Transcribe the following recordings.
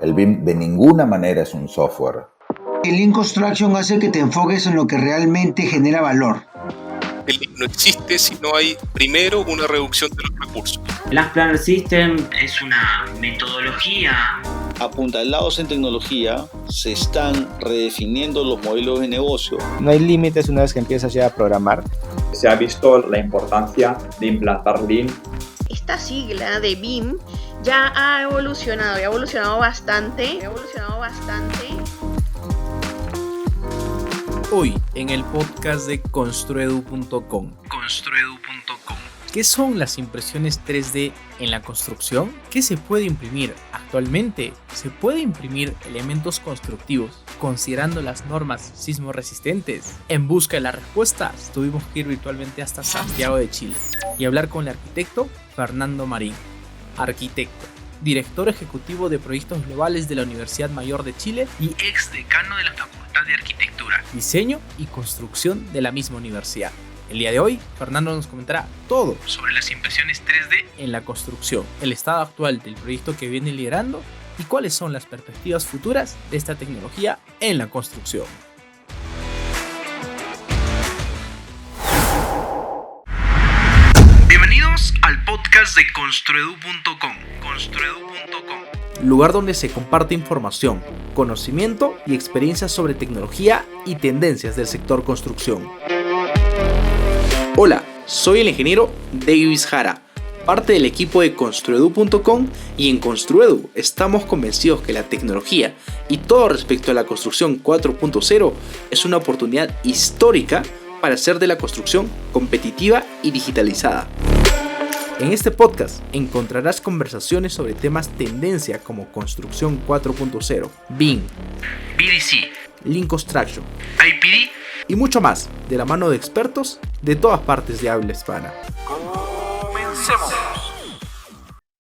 El BIM de ninguna manera es un software. El Lean Construction hace que te enfoques en lo que realmente genera valor. El Lean no existe si no hay primero una reducción de los recursos. Last Planner System es una metodología. Apuntalados en tecnología, se están redefiniendo los modelos de negocio. No hay límites una vez que empiezas ya a programar. Se ha visto la importancia de implantar Lean. Esta sigla de BIM ya ha evolucionado bastante. Hoy en el podcast de Construedu.com. ¿Qué son las impresiones 3D en la construcción? ¿Qué se puede imprimir? Actualmente, ¿se puede imprimir elementos constructivos considerando las normas sismoresistentes? En busca de las respuestas, tuvimos que ir virtualmente hasta Santiago de Chile y hablar con el arquitecto Fernando Marín, arquitecto, director ejecutivo de proyectos globales de la Universidad Mayor de Chile y ex decano de la Facultad de Arquitectura, Diseño y Construcción de la misma universidad. El día de hoy, Fernando nos comentará todo sobre las impresiones 3D en la construcción, el estado actual del proyecto que viene liderando y cuáles son las perspectivas futuras de esta tecnología en la construcción. Bienvenidos al podcast de Construedu.com. Lugar donde se comparte información, conocimiento y experiencias sobre tecnología y tendencias del sector construcción. Hola, soy el ingeniero Davis Jara, parte del equipo de Construedu.com, y en Construedu estamos convencidos que la tecnología y todo respecto a la construcción 4.0 es una oportunidad histórica para hacer de la construcción competitiva y digitalizada. En este podcast encontrarás conversaciones sobre temas tendencia como construcción 4.0, BIM, BDC, Lean Construction, IPD y mucho más, de la mano de expertos de todas partes de habla hispana. ¡Comencemos!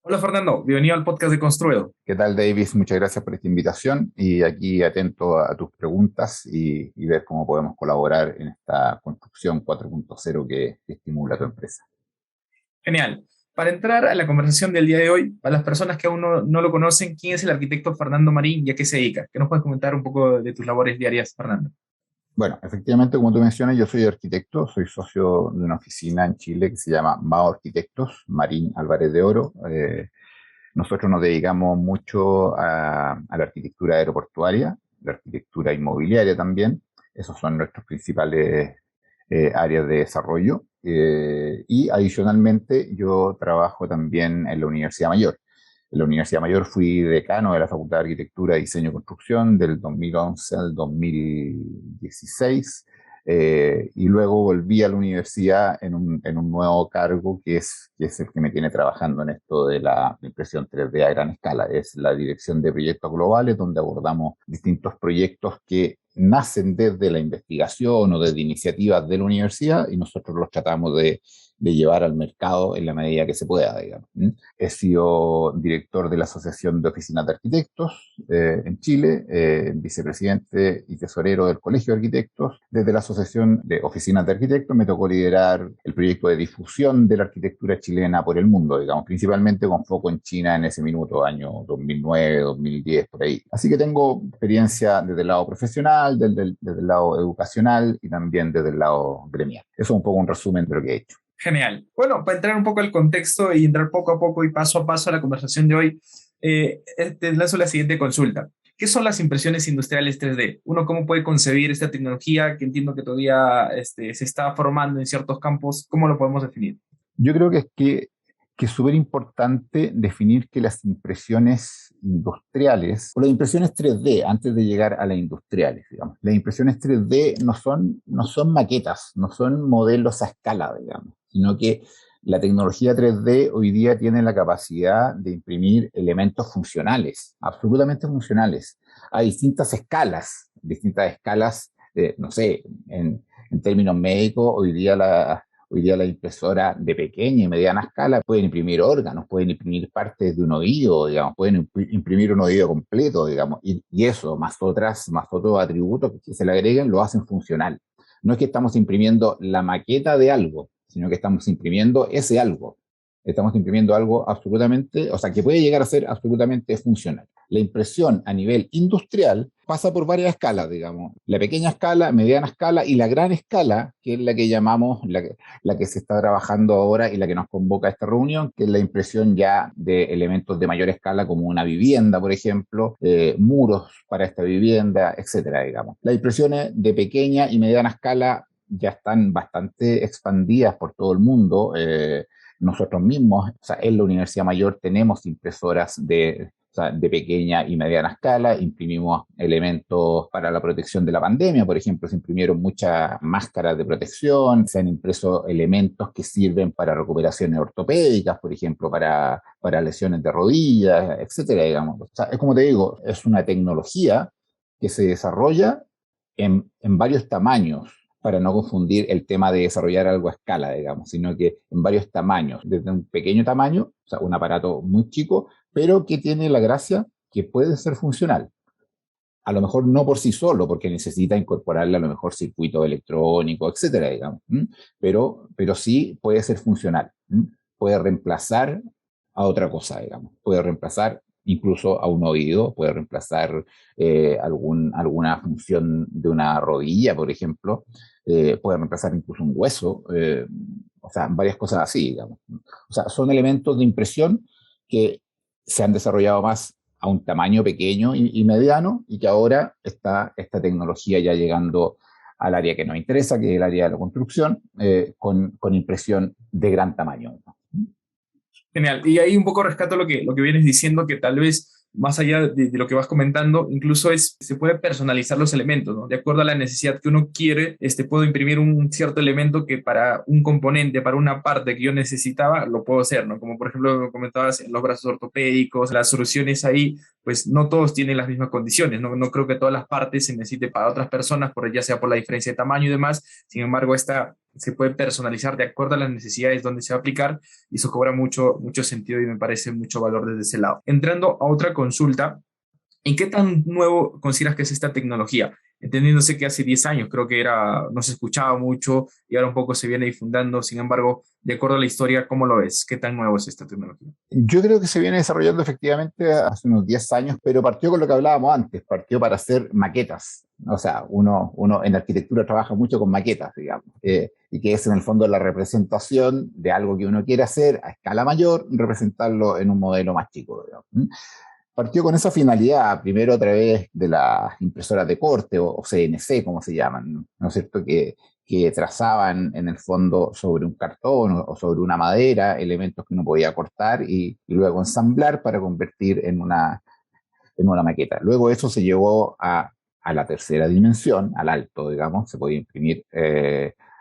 Hola Fernando, bienvenido al podcast de Construedo. ¿Qué tal, Davis? Muchas gracias por esta invitación y aquí atento a tus preguntas y ver cómo podemos colaborar en esta construcción 4.0 que estimula tu empresa. Genial. Para entrar a la conversación del día de hoy, para las personas que aún no lo conocen, ¿quién es el arquitecto Fernando Marín y a qué se dedica? ¿Qué nos puedes comentar un poco de tus labores diarias, Fernando? Bueno, efectivamente, como tú mencionas, yo soy arquitecto, soy socio de una oficina en Chile que se llama MAO Arquitectos, Marín Álvarez de Oro. Nosotros nos dedicamos mucho a la arquitectura aeroportuaria, la arquitectura inmobiliaria también. Esos son nuestros principales áreas de desarrollo. Y adicionalmente yo trabajo también en la Universidad Mayor. En la Universidad Mayor fui decano de la Facultad de Arquitectura, Diseño y Construcción del 2011 al 2016 y luego volví a la universidad en un nuevo cargo que es el que me tiene trabajando en esto de la impresión 3D a gran escala. Es la dirección de proyectos globales donde abordamos distintos proyectos que nacen desde la investigación o desde iniciativas de la universidad y nosotros los tratamos de llevar al mercado en la medida que se pueda, digamos. He sido director de la Asociación de Oficinas de Arquitectos en Chile, vicepresidente y tesorero del Colegio de Arquitectos. Desde la Asociación de Oficinas de Arquitectos me tocó liderar el proyecto de difusión de la arquitectura chilena por el mundo, digamos, principalmente con foco en China en ese minuto, año 2009, 2010, por ahí. Así que tengo experiencia desde el lado profesional, desde el lado educacional y también desde el lado gremial. Eso es un poco un resumen de lo que he hecho. Genial. Bueno, para entrar un poco al contexto y entrar poco a poco y paso a paso a la conversación de hoy, te lanzo la siguiente consulta. ¿Qué son las impresiones industriales 3D? Uno, ¿cómo puede concebir esta tecnología que entiendo que todavía se está formando en ciertos campos? ¿Cómo lo podemos definir? Yo creo que es súper importante definir que las impresiones industriales, o las impresiones 3D, antes de llegar a las industriales, digamos, las impresiones 3D no son maquetas, no son modelos a escala, digamos, sino que la tecnología 3D hoy día tiene la capacidad de imprimir elementos funcionales, absolutamente funcionales, a distintas escalas, no sé, en términos médicos, hoy día la impresora de pequeña y mediana escala pueden imprimir órganos, pueden imprimir partes de un oído, digamos, pueden imprimir un oído completo, digamos, y eso, más otros atributos que se le agreguen, lo hacen funcional. No es que estamos imprimiendo la maqueta de algo, sino que estamos imprimiendo ese algo. Estamos imprimiendo algo absolutamente, o sea, que puede llegar a ser absolutamente funcional. la impresión a nivel industrial pasa por varias escalas, digamos. La pequeña escala, mediana escala y la gran escala, que es la que llamamos, la que se está trabajando ahora y la que nos convoca a esta reunión, que es la impresión ya de elementos de mayor escala, como una vivienda, por ejemplo, muros para esta vivienda, etcétera, digamos. Las impresiones de pequeña y mediana escala ya están bastante expandidas por todo el mundo. Nosotros mismos, o sea, en la Universidad Mayor tenemos impresoras de pequeña y mediana escala, imprimimos elementos para la protección de la pandemia, por ejemplo, se imprimieron muchas máscaras de protección, se han impreso elementos que sirven para recuperaciones ortopédicas, por ejemplo, para lesiones de rodillas, etcétera, digamos. O sea, es como te digo, es una tecnología que se desarrolla en varios tamaños, para no confundir el tema de desarrollar algo a escala, digamos, sino que en varios tamaños, desde un pequeño tamaño, o sea, un aparato muy chico, pero que tiene la gracia que puede ser funcional. A lo mejor no por sí solo, porque necesita incorporarle a lo mejor circuito electrónico, etcétera, digamos, pero sí puede ser funcional, puede reemplazar a otra cosa, digamos, puede reemplazar incluso a un oído, puede reemplazar alguna función de una rodilla, por ejemplo, puede reemplazar incluso un hueso, o sea, varias cosas así, digamos. O sea, son elementos de impresión que se han desarrollado más a un tamaño pequeño y mediano, y que ahora está esta tecnología ya llegando al área que nos interesa, que es el área de la construcción, con impresión de gran tamaño. Genial. Y ahí un poco rescato lo que vienes diciendo, que tal vez más allá de lo que vas comentando, incluso se puede personalizar los elementos, ¿no? De acuerdo a la necesidad que uno quiere, puedo imprimir un cierto elemento que para un componente, para una parte que yo necesitaba, lo puedo hacer, ¿no? Como por ejemplo comentabas en los brazos ortopédicos, las soluciones ahí, pues no todos tienen las mismas condiciones, ¿no? No creo que todas las partes se necesite para otras personas, ya sea por la diferencia de tamaño y demás. Sin embargo, esta se puede personalizar de acuerdo a las necesidades donde se va a aplicar, y eso cobra mucho sentido y me parece mucho valor desde ese lado. Entrando a otra consulta, ¿en qué tan nuevo consideras que es esta tecnología? Entendiéndose que hace 10 años creo que no se escuchaba mucho y ahora un poco se viene difundiendo. Sin embargo, de acuerdo a la historia, ¿cómo lo ves? ¿Qué tan nuevo es esta tecnología? Yo creo que se viene desarrollando efectivamente hace unos 10 años, pero partió con lo que hablábamos antes, partió para hacer maquetas. O sea, uno en arquitectura trabaja mucho con maquetas, digamos, y que es en el fondo la representación de algo que uno quiere hacer a escala mayor, representarlo en un modelo más chico, digamos. Partió con esa finalidad, primero a través de las impresoras de corte o CNC, como se llaman, ¿no es cierto?, que trazaban en el fondo sobre un cartón o sobre una madera elementos que uno podía cortar y luego ensamblar para convertir en una maqueta. Luego eso se llevó a la tercera dimensión, al alto, digamos, se podía imprimir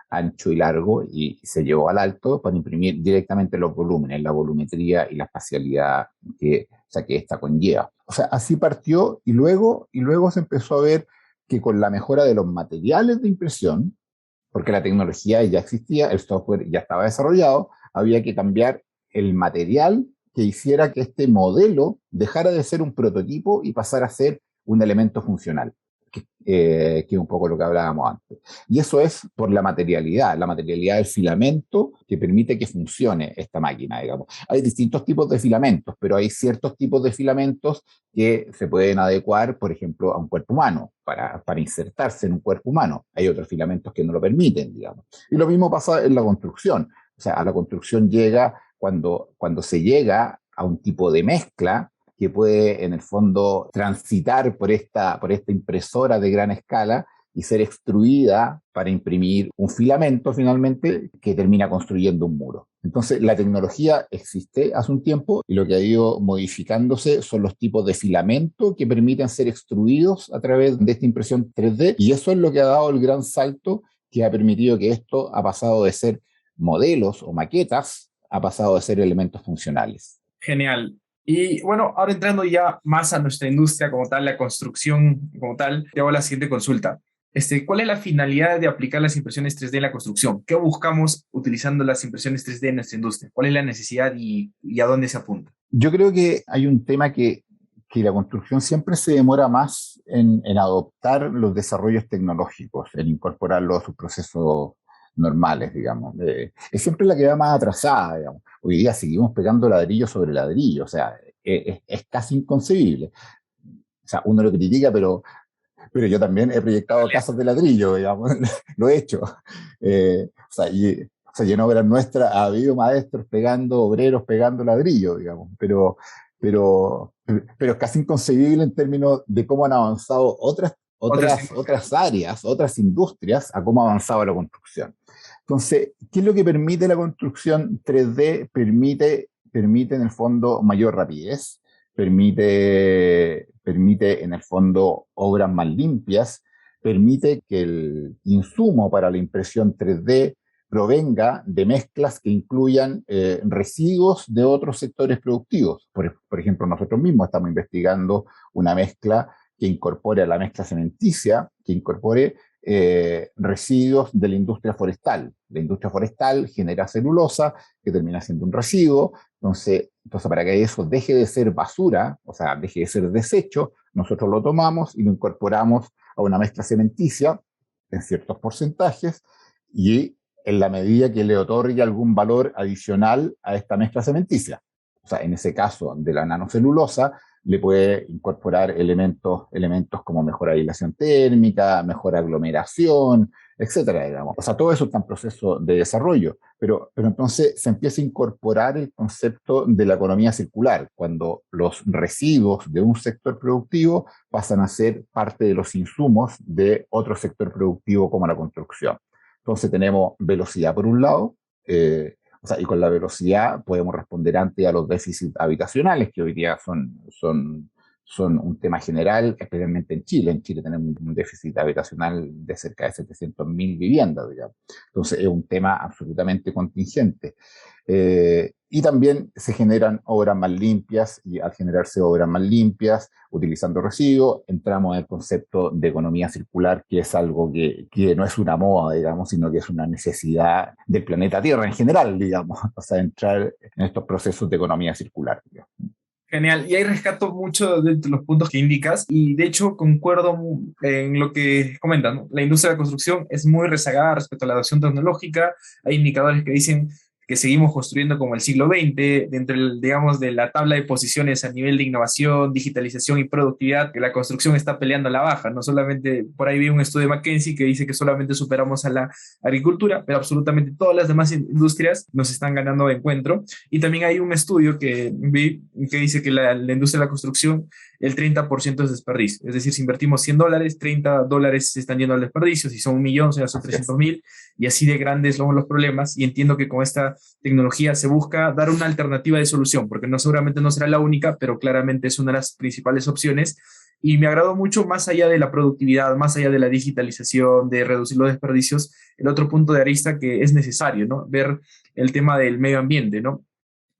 ancho y largo, y se llevó al alto para imprimir directamente los volúmenes, la volumetría y la espacialidad que esta conlleva. O sea, así partió, y luego se empezó a ver que con la mejora de los materiales de impresión, porque la tecnología ya existía, el software ya estaba desarrollado, había que cambiar el material que hiciera que este modelo dejara de ser un prototipo y pasara a ser un elemento funcional, que es un poco lo que hablábamos antes. Y eso es por la materialidad del filamento que permite que funcione esta máquina, digamos. Hay distintos tipos de filamentos, pero hay ciertos tipos de filamentos que se pueden adecuar, por ejemplo, a un cuerpo humano, para insertarse en un cuerpo humano. Hay otros filamentos que no lo permiten, digamos. Y lo mismo pasa en la construcción. O sea, a la construcción llega cuando se llega a un tipo de mezcla que puede, en el fondo, transitar por esta impresora de gran escala y ser extruida para imprimir un filamento, finalmente, que termina construyendo un muro. Entonces, la tecnología existe hace un tiempo, y lo que ha ido modificándose son los tipos de filamento que permiten ser extruidos a través de esta impresión 3D, y eso es lo que ha dado el gran salto que ha permitido que esto ha pasado de ser modelos o maquetas, ha pasado de ser elementos funcionales. Genial. Y bueno, ahora entrando ya más a nuestra industria como tal, la construcción como tal, te hago la siguiente consulta. ¿Cuál es la finalidad de aplicar las impresiones 3D en la construcción? ¿Qué buscamos utilizando las impresiones 3D en nuestra industria? ¿Cuál es la necesidad y a dónde se apunta? Yo creo que hay un tema que la construcción siempre se demora más en adoptar los desarrollos tecnológicos, en incorporarlos a sus procesos normales, digamos. Es siempre la que va más atrasada, digamos. Hoy día seguimos pegando ladrillo sobre ladrillo, o sea, es casi inconcebible. O sea, uno lo critica, pero yo también he proyectado casas de ladrillo, digamos, lo he hecho. O sea, y en obras nuestras ha habido maestros pegando, obreros pegando ladrillo, digamos, pero es casi inconcebible en términos de cómo han avanzado otras áreas, otras industrias, a cómo ha avanzado la construcción. Entonces, ¿qué es lo que permite la construcción 3D? Permite en el fondo mayor rapidez, permite en el fondo obras más limpias, permite que el insumo para la impresión 3D provenga de mezclas que incluyan residuos de otros sectores productivos. Por ejemplo, nosotros mismos estamos investigando una mezcla que incorpore a la mezcla cementicia, que incorpore residuos de la industria forestal. La industria forestal genera celulosa, que termina siendo un residuo. Entonces, para que eso deje de ser basura, o sea, deje de ser desecho, nosotros lo tomamos y lo incorporamos a una mezcla cementicia en ciertos porcentajes, y en la medida que le otorgue algún valor adicional a esta mezcla cementicia. O sea, en ese caso de la nanocelulosa, le puede incorporar elementos como mejor aislación térmica, mejor aglomeración, etcétera, digamos. O sea, todo eso está en proceso de desarrollo, pero entonces se empieza a incorporar el concepto de la economía circular, cuando los residuos de un sector productivo pasan a ser parte de los insumos de otro sector productivo como la construcción. Entonces tenemos velocidad por un lado, o sea, y con la velocidad podemos responder antes a los déficits habitacionales, que hoy día son un tema general, especialmente en Chile. En Chile tenemos un déficit habitacional de cerca de 700.000 viviendas, digamos. Entonces es un tema absolutamente contingente. Y también se generan obras más limpias, y al generarse obras más limpias, utilizando residuos, entramos en el concepto de economía circular, que es algo que no es una moda, digamos, sino que es una necesidad del planeta Tierra en general, digamos, o sea, entrar en estos procesos de economía circular, digamos. Genial, y ahí rescato mucho de los puntos que indicas, y de hecho concuerdo en lo que comentan, ¿no? La industria de la construcción es muy rezagada respecto a la adopción tecnológica. Hay indicadores que dicen que seguimos construyendo como el siglo XX, dentro, digamos, de la tabla de posiciones a nivel de innovación, digitalización y productividad, que la construcción está peleando a la baja. No solamente, por ahí vi un estudio de McKinsey que dice que solamente superamos a la agricultura, pero absolutamente todas las demás industrias nos están ganando de encuentro. Y también hay un estudio que vi que dice que la industria de la construcción, el 30% es desperdicio. Es decir, si invertimos $100, $30 se están yendo al desperdicio. Si son 1.000.000, ya son 300.000. Y así de grandes son los problemas. Y entiendo que con esta tecnología se busca dar una alternativa de solución, porque seguramente no será la única, pero claramente es una de las principales opciones. Y me agradó mucho, más allá de la productividad, más allá de la digitalización, de reducir los desperdicios, el otro punto de arista que es necesario, ¿no? Ver el tema del medio ambiente, ¿no?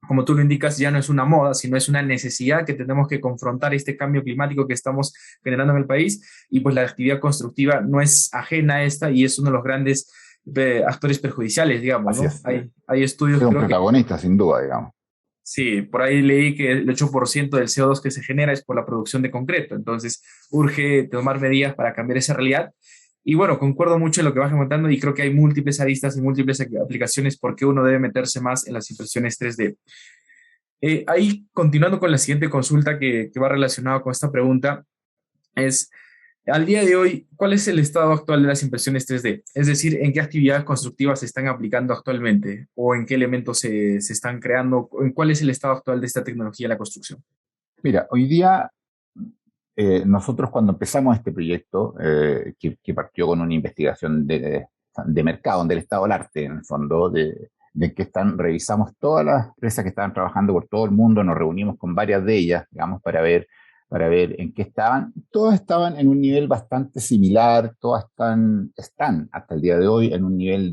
Como tú lo indicas, ya no es una moda, sino es una necesidad que tenemos que confrontar este cambio climático que estamos generando en el país, y pues la actividad constructiva no es ajena a esta, y es uno de los grandes actores perjudiciales, digamos, ¿no? Hay estudios... Es un protagonista, sin duda, digamos. Sí, por ahí leí que el 8% del CO2 que se genera es por la producción de concreto, entonces urge tomar medidas para cambiar esa realidad. Y bueno, concuerdo mucho en lo que vas comentando, y creo que hay múltiples aristas y múltiples aplicaciones por qué uno debe meterse más en las impresiones 3D. Ahí, continuando con la siguiente consulta que va relacionada con esta pregunta, es, al día de hoy, ¿cuál es el estado actual de las impresiones 3D? Es decir, ¿en qué actividades constructivas se están aplicando actualmente? ¿O en qué elementos se están creando? ¿En cuál es el estado actual de esta tecnología de la construcción? Mira, hoy día... nosotros cuando empezamos este proyecto, que partió con una investigación de mercado, del estado del arte, en el fondo, de que revisamos todas las empresas que estaban trabajando por todo el mundo, nos reunimos con varias de ellas, digamos, para ver en qué estaban. Todas estaban en un nivel bastante similar, todas están hasta el día de hoy en un nivel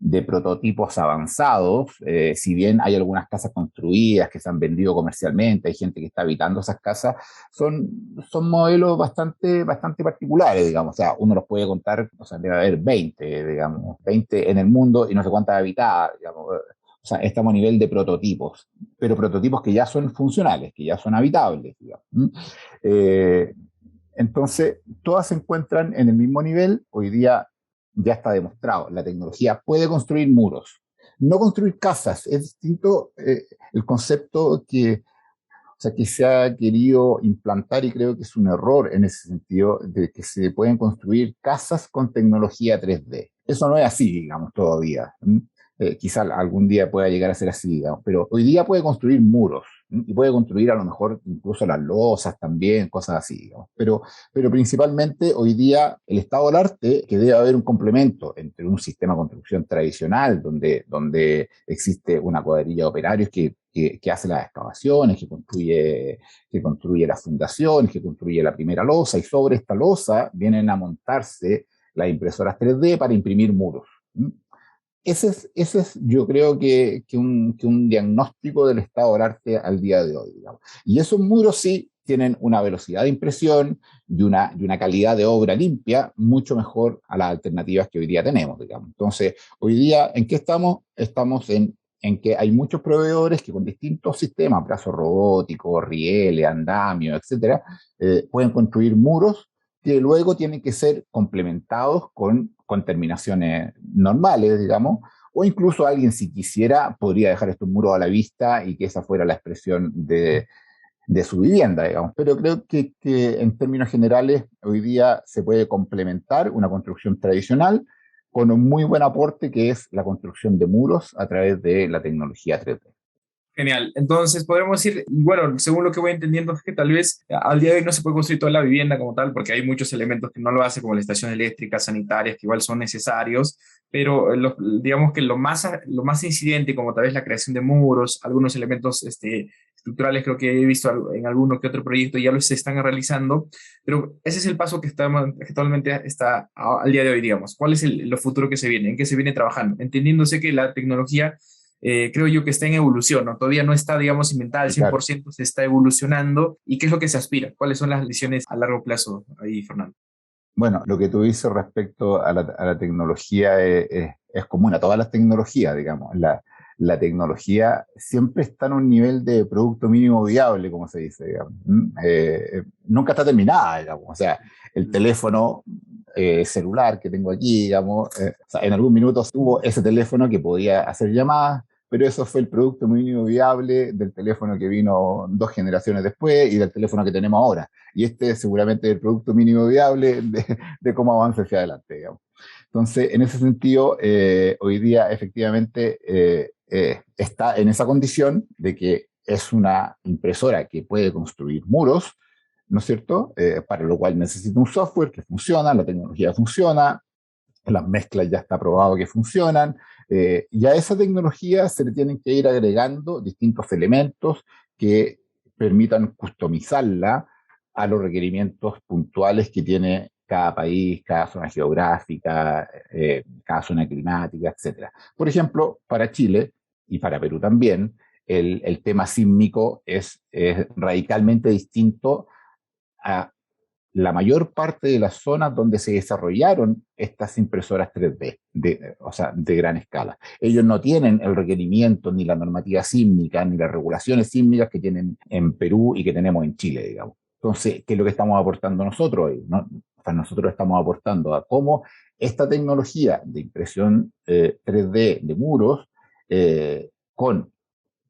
de prototipos avanzados. Si bien hay algunas casas construidas que se han vendido comercialmente, hay gente que está habitando esas casas, son modelos bastante particulares, digamos. O sea, uno los puede contar, o sea, debe haber 20, digamos, 20 en el mundo y no sé cuántas habitadas, digamos. O sea, estamos a nivel de prototipos, pero prototipos que ya son funcionales, que ya son habitables, digamos. Entonces, todas se encuentran en el mismo nivel. Hoy día ya está demostrado, la tecnología puede construir muros, no construir casas. Es distinto el concepto que, o sea, que se ha querido implantar, y creo que es un error en ese sentido, de que se pueden construir casas con tecnología 3D. Eso no es así, digamos, todavía. Quizá algún día pueda llegar a ser así, digamos, pero hoy día puede construir muros y puede construir a lo mejor incluso las losas también, cosas así, digamos. Pero principalmente hoy día el estado del arte, que debe haber un complemento entre un sistema de construcción tradicional, donde existe una cuadrilla de operarios que hace las excavaciones, que construye las fundaciones, que construye la primera losa, y sobre esta losa vienen a montarse las impresoras 3D para imprimir muros. Ese es yo creo que un diagnóstico del estado del arte al día de hoy, digamos. Y esos muros sí tienen una velocidad de impresión y una calidad de obra limpia mucho mejor a las alternativas que hoy día tenemos, digamos. Entonces, hoy día, ¿en qué estamos? Estamos en que hay muchos proveedores que con distintos sistemas, brazos robóticos, rieles, andamios, etcétera, pueden construir muros que luego tienen que ser complementados con terminaciones normales, digamos, o incluso alguien, si quisiera, podría dejar estos muros a la vista y que esa fuera la expresión de su vivienda, digamos. Pero creo que en términos generales hoy día se puede complementar una construcción tradicional con un muy buen aporte que es la construcción de muros a través de la tecnología 3D. Genial. Entonces, podremos decir, bueno, según lo que voy entendiendo, es que tal vez al día de hoy no se puede construir toda la vivienda como tal, porque hay muchos elementos que no lo hacen, como la estación eléctrica, sanitarias, que igual son necesarios, pero digamos que lo más incidente, como tal vez la creación de muros, algunos elementos estructurales, creo que he visto en alguno que otro proyecto, ya los se están realizando, pero ese es el paso que actualmente está al día de hoy, digamos. ¿Cuál es lo futuro que se viene? ¿En qué se viene trabajando? Entendiéndose que la tecnología creo yo que está en evolución, ¿no? Todavía no está, digamos, inventada al 100%, se está evolucionando. ¿Y qué es lo que se aspira? ¿Cuáles son las visiones a largo plazo ahí, Fernando? Bueno, lo que tú dices respecto a la tecnología es común a todas las tecnologías, digamos. La tecnología siempre está en un nivel de producto mínimo viable, como se dice, digamos. Nunca está terminada, digamos. O sea, el teléfono celular que tengo aquí, digamos, o sea, en algún minuto tuvo ese teléfono que podía hacer llamadas, pero eso fue el producto mínimo viable del teléfono que vino 2 generaciones después y del teléfono que tenemos ahora. Y este es seguramente el producto mínimo viable de cómo avanza hacia adelante, digamos. Entonces, en ese sentido, hoy día efectivamente está en esa condición de que es una impresora que puede construir muros, ¿no es cierto? Para lo cual necesita un software que funciona, la tecnología funciona, las mezclas ya está probado que funcionan, y a esa tecnología se le tienen que ir agregando distintos elementos que permitan customizarla a los requerimientos puntuales que tiene cada país, cada zona geográfica, cada zona climática, etc. Por ejemplo, para Chile y para Perú también, el tema sísmico es radicalmente distinto a la mayor parte de las zonas donde se desarrollaron estas impresoras 3D, o sea, de gran escala. Ellos no tienen el requerimiento, ni la normativa sísmica, ni las regulaciones sísmicas que tienen en Perú y que tenemos en Chile, digamos. Entonces, ¿qué es lo que estamos aportando nosotros hoy? ¿No? O sea, nosotros estamos aportando a cómo esta tecnología de impresión 3D de muros, con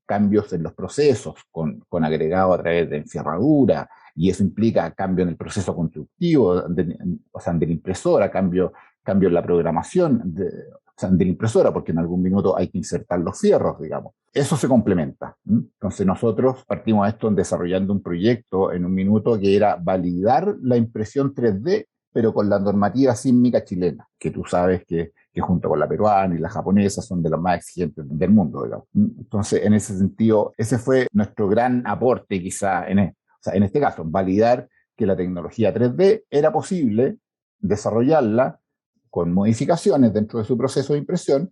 cambios en los procesos, con agregado a través de encerradura, y eso implica cambio en el proceso constructivo, o sea, de la impresora, cambio en la programación o sea, de la impresora, porque en algún minuto hay que insertar los fierros, digamos. Eso se complementa. Entonces nosotros partimos de esto desarrollando un proyecto en un minuto que era validar la impresión 3D, pero con la normativa sísmica chilena, que tú sabes que junto con la peruana y la japonesa son de las más exigentes del mundo, digamos. Entonces, en ese sentido, ese fue nuestro gran aporte quizá o sea, en este caso, validar que la tecnología 3D era posible desarrollarla con modificaciones dentro de su proceso de impresión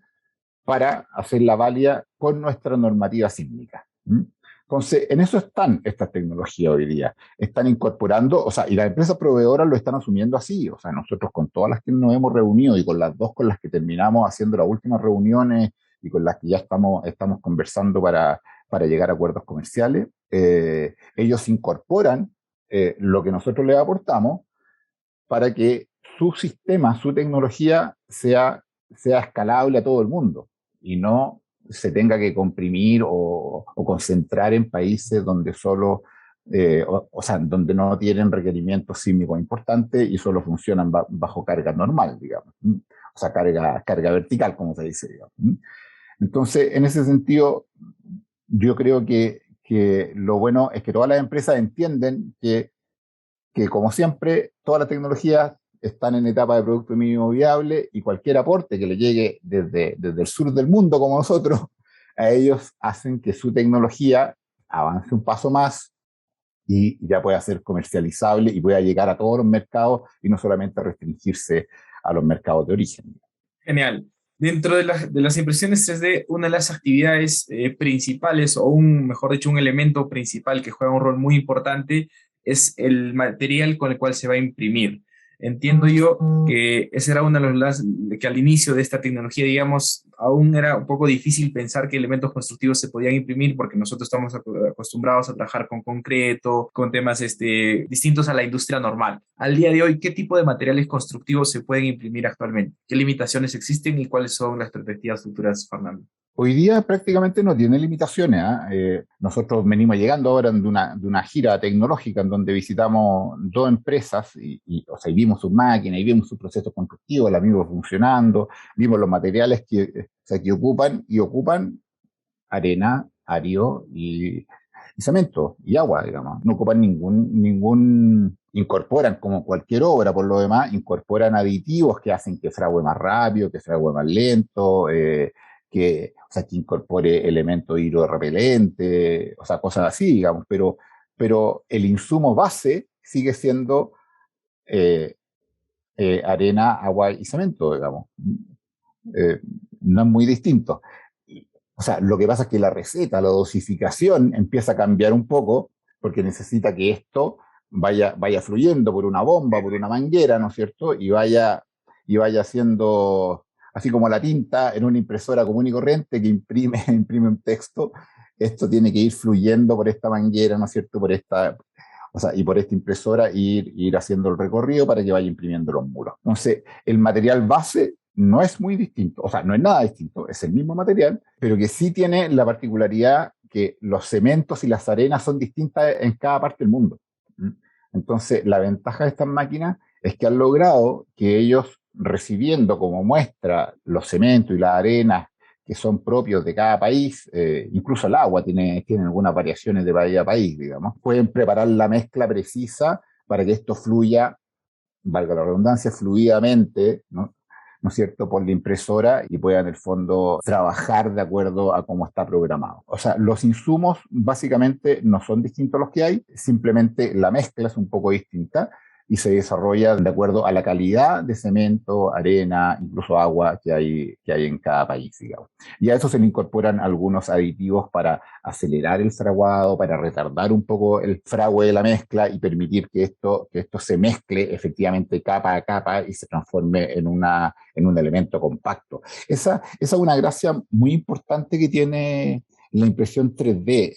para hacerla válida con nuestra normativa sísmica. Entonces, en eso están estas tecnologías hoy día. Están incorporando, o sea, y las empresas proveedoras lo están asumiendo así. O sea, nosotros con todas las que nos hemos reunido y con las 2 con las que terminamos haciendo las últimas reuniones y con las que ya estamos conversando para llegar a acuerdos comerciales, ellos incorporan lo que nosotros les aportamos para que su sistema, su tecnología sea escalable a todo el mundo y no se tenga que comprimir o concentrar en países donde solo, o sea, donde no tienen requerimientos sísmicos importantes y solo funcionan bajo carga normal, digamos. O sea, carga vertical, como se dice, digamos. Entonces, en ese sentido, yo creo que lo bueno es que todas las empresas entienden que como siempre, todas las tecnologías están en etapa de producto mínimo viable y cualquier aporte que le llegue desde el sur del mundo como nosotros, a ellos hacen que su tecnología avance un paso más y ya pueda ser comercializable y pueda llegar a todos los mercados y no solamente restringirse a los mercados de origen. Genial. Dentro de las impresiones 3D, una de las actividades principales, o mejor dicho, un elemento principal que juega un rol muy importante, es el material con el cual se va a imprimir. Entiendo yo que ese era uno de los que al inicio de esta tecnología, digamos, aún era un poco difícil pensar que elementos constructivos se podían imprimir porque nosotros estamos acostumbrados a trabajar con concreto, con temas distintos a la industria normal. Al día de hoy, ¿qué tipo de materiales constructivos se pueden imprimir actualmente? ¿Qué limitaciones existen y cuáles son las perspectivas futuras, Fernando? Hoy día prácticamente no tiene limitaciones. Nosotros venimos llegando ahora de una gira tecnológica en donde visitamos 2 empresas o sea, y vimos sus máquinas y vimos sus procesos constructivos, las vimos funcionando, vimos los materiales que ocupan arena, ario y cemento y agua, digamos. No ocupan incorporan como cualquier obra, por lo demás, incorporan aditivos que hacen que frague más rápido, que frague más lento, que incorpore elementos hidrorrepelentes, o sea, cosas así, digamos, pero el insumo base sigue siendo arena, agua y cemento, digamos. No es muy distinto. O sea, lo que pasa es que la receta, la dosificación empieza a cambiar un poco porque necesita que esto vaya fluyendo por una bomba, por una manguera, ¿no es cierto? Y vaya haciendo, así como la tinta en una impresora común y corriente que imprime un texto, esto tiene que ir fluyendo por esta manguera, ¿no es cierto? Y por esta impresora ir haciendo el recorrido para que vaya imprimiendo los muros. Entonces, el material base no es muy distinto, o sea, no es nada distinto, es el mismo material, pero que sí tiene la particularidad que los cementos y las arenas son distintas en cada parte del mundo. Entonces, la ventaja de estas máquinas es que han logrado que ellos, recibiendo como muestra los cementos y las arenas que son propios de cada país, incluso el agua tiene algunas variaciones de país a país, digamos, pueden preparar la mezcla precisa para que esto fluya, valga la redundancia, fluidamente, ¿no es cierto?, por la impresora y pueda en el fondo trabajar de acuerdo a cómo está programado. O sea, los insumos básicamente no son distintos a los que hay, simplemente la mezcla es un poco distinta y se desarrolla de acuerdo a la calidad de cemento, arena, incluso agua que hay en cada país, digamos. Y a eso se le incorporan algunos aditivos para acelerar el fraguado, para retardar un poco el fragüe de la mezcla y permitir que esto se mezcle efectivamente capa a capa y se transforme en un elemento compacto. Esa es una gracia muy importante que tiene la impresión 3D,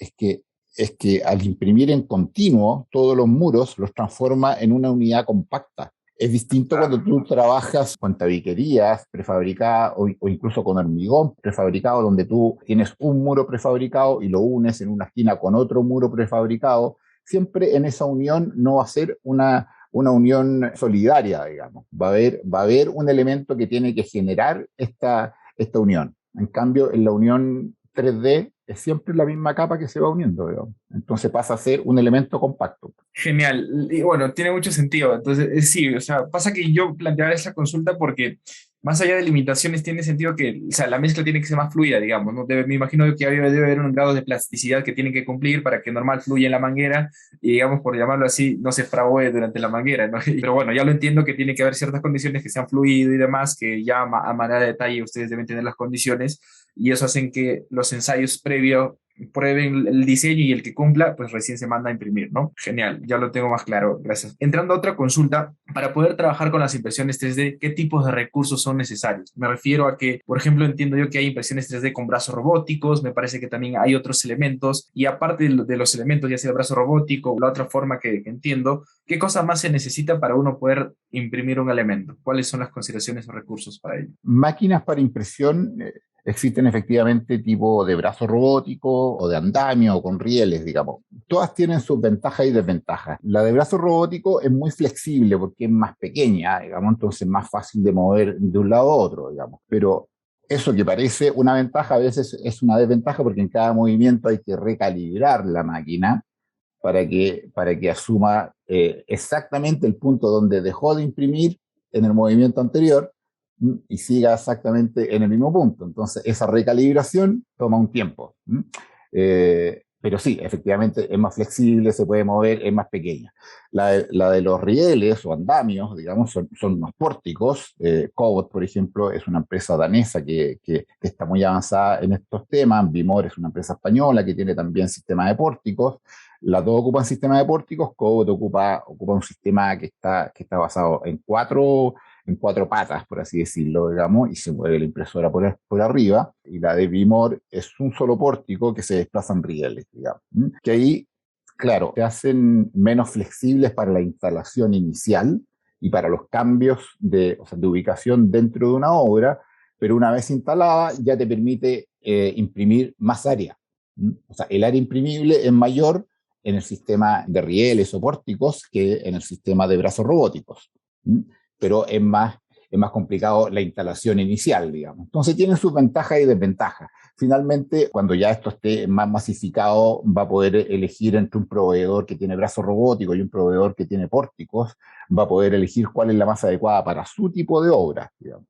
es que al imprimir en continuo todos los muros los transforma en una unidad compacta. Es distinto cuando tú trabajas con tabiquerías prefabricadas o incluso con hormigón prefabricado, donde tú tienes un muro prefabricado y lo unes en una esquina con otro muro prefabricado. Siempre en esa unión no va a ser una unión solidaria, digamos. Va a haber un elemento que tiene que generar esta unión. En cambio, en la unión 3D es siempre la misma capa que se va uniendo, digamos. Entonces pasa a ser un elemento compacto. Genial. Y bueno, tiene mucho sentido. Entonces, sí, o sea, pasa que yo planteaba esa consulta porque más allá de limitaciones tiene sentido que, o sea, la mezcla tiene que ser más fluida, digamos, ¿no? Me imagino que debe haber un grado de plasticidad que tiene que cumplir para que normal fluya en la manguera y, digamos, por llamarlo así, no se fraguee durante la manguera, ¿no? Pero bueno, ya lo entiendo que tiene que haber ciertas condiciones que sean fluido y demás, que ya a manera de detalle ustedes deben tener las condiciones y eso hacen que los ensayos previos prueben el diseño y el que cumpla, pues recién se manda a imprimir, ¿no? Genial, ya lo tengo más claro, gracias. Entrando a otra consulta, para poder trabajar con las impresiones 3D, ¿qué tipos de recursos son necesarios? Me refiero a que, por ejemplo, entiendo yo que hay impresiones 3D con brazos robóticos, me parece que también hay otros elementos, y aparte de los elementos, ya sea el brazo robótico o la otra forma que entiendo, ¿qué cosa más se necesita para uno poder imprimir un elemento? ¿Cuáles son las consideraciones o recursos para ello? Máquinas para impresión existen efectivamente tipo de brazo robótico o de andamio o con rieles, digamos. Todas tienen sus ventajas y desventajas. La de brazo robótico es muy flexible porque es más pequeña, digamos, entonces es más fácil de mover de un lado a otro, digamos. Pero eso que parece una ventaja a veces es una desventaja porque en cada movimiento hay que recalibrar la máquina para que asuma exactamente el punto donde dejó de imprimir en el movimiento anterior y siga exactamente en el mismo punto. Entonces, esa recalibración toma un tiempo. Pero sí, efectivamente es más flexible, se puede mover, es más pequeña. La de los rieles o andamios, digamos, son unos pórticos. Cobot, por ejemplo, es una empresa danesa que está muy avanzada en estos temas. Vimor es una empresa española que tiene también sistemas de pórticos. Las dos ocupan sistemas de pórticos. Cobot ocupa un sistema que está basado en cuatro patas, por así decirlo, digamos, y se mueve la impresora por arriba, y la de Vimor es un solo pórtico que se desplaza en rieles, digamos. Que ahí, claro, se hacen menos flexibles para la instalación inicial y para los cambios o sea, de ubicación dentro de una obra, pero una vez instalada ya te permite imprimir más área. O sea, el área imprimible es mayor en el sistema de rieles o pórticos que en el sistema de brazos robóticos. Pero es más complicado la instalación inicial, digamos. Entonces tienen sus ventajas y desventajas. Finalmente, cuando ya esto esté más masificado, va a poder elegir entre un proveedor que tiene brazos robóticos y un proveedor que tiene pórticos, va a poder elegir cuál es la más adecuada para su tipo de obra, digamos.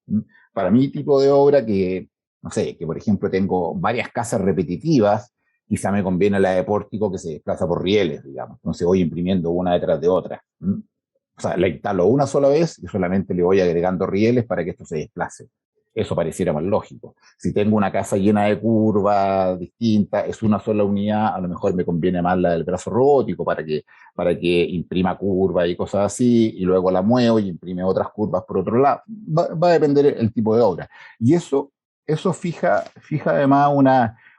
Para mi tipo de obra, que, no sé, que por ejemplo tengo varias casas repetitivas, quizá me conviene la de pórtico que se desplaza por rieles, digamos. Entonces voy imprimiendo una detrás de otra. O sea, la instalo una sola vez y solamente le voy agregando rieles para que esto se desplace. Eso pareciera más lógico. Si tengo una casa llena de curvas distintas, es una sola unidad, a lo mejor me conviene más la del brazo robótico para que imprima curvas y cosas así, y luego la muevo y imprime otras curvas por otro lado. Va a depender el tipo de obra. Y eso fija además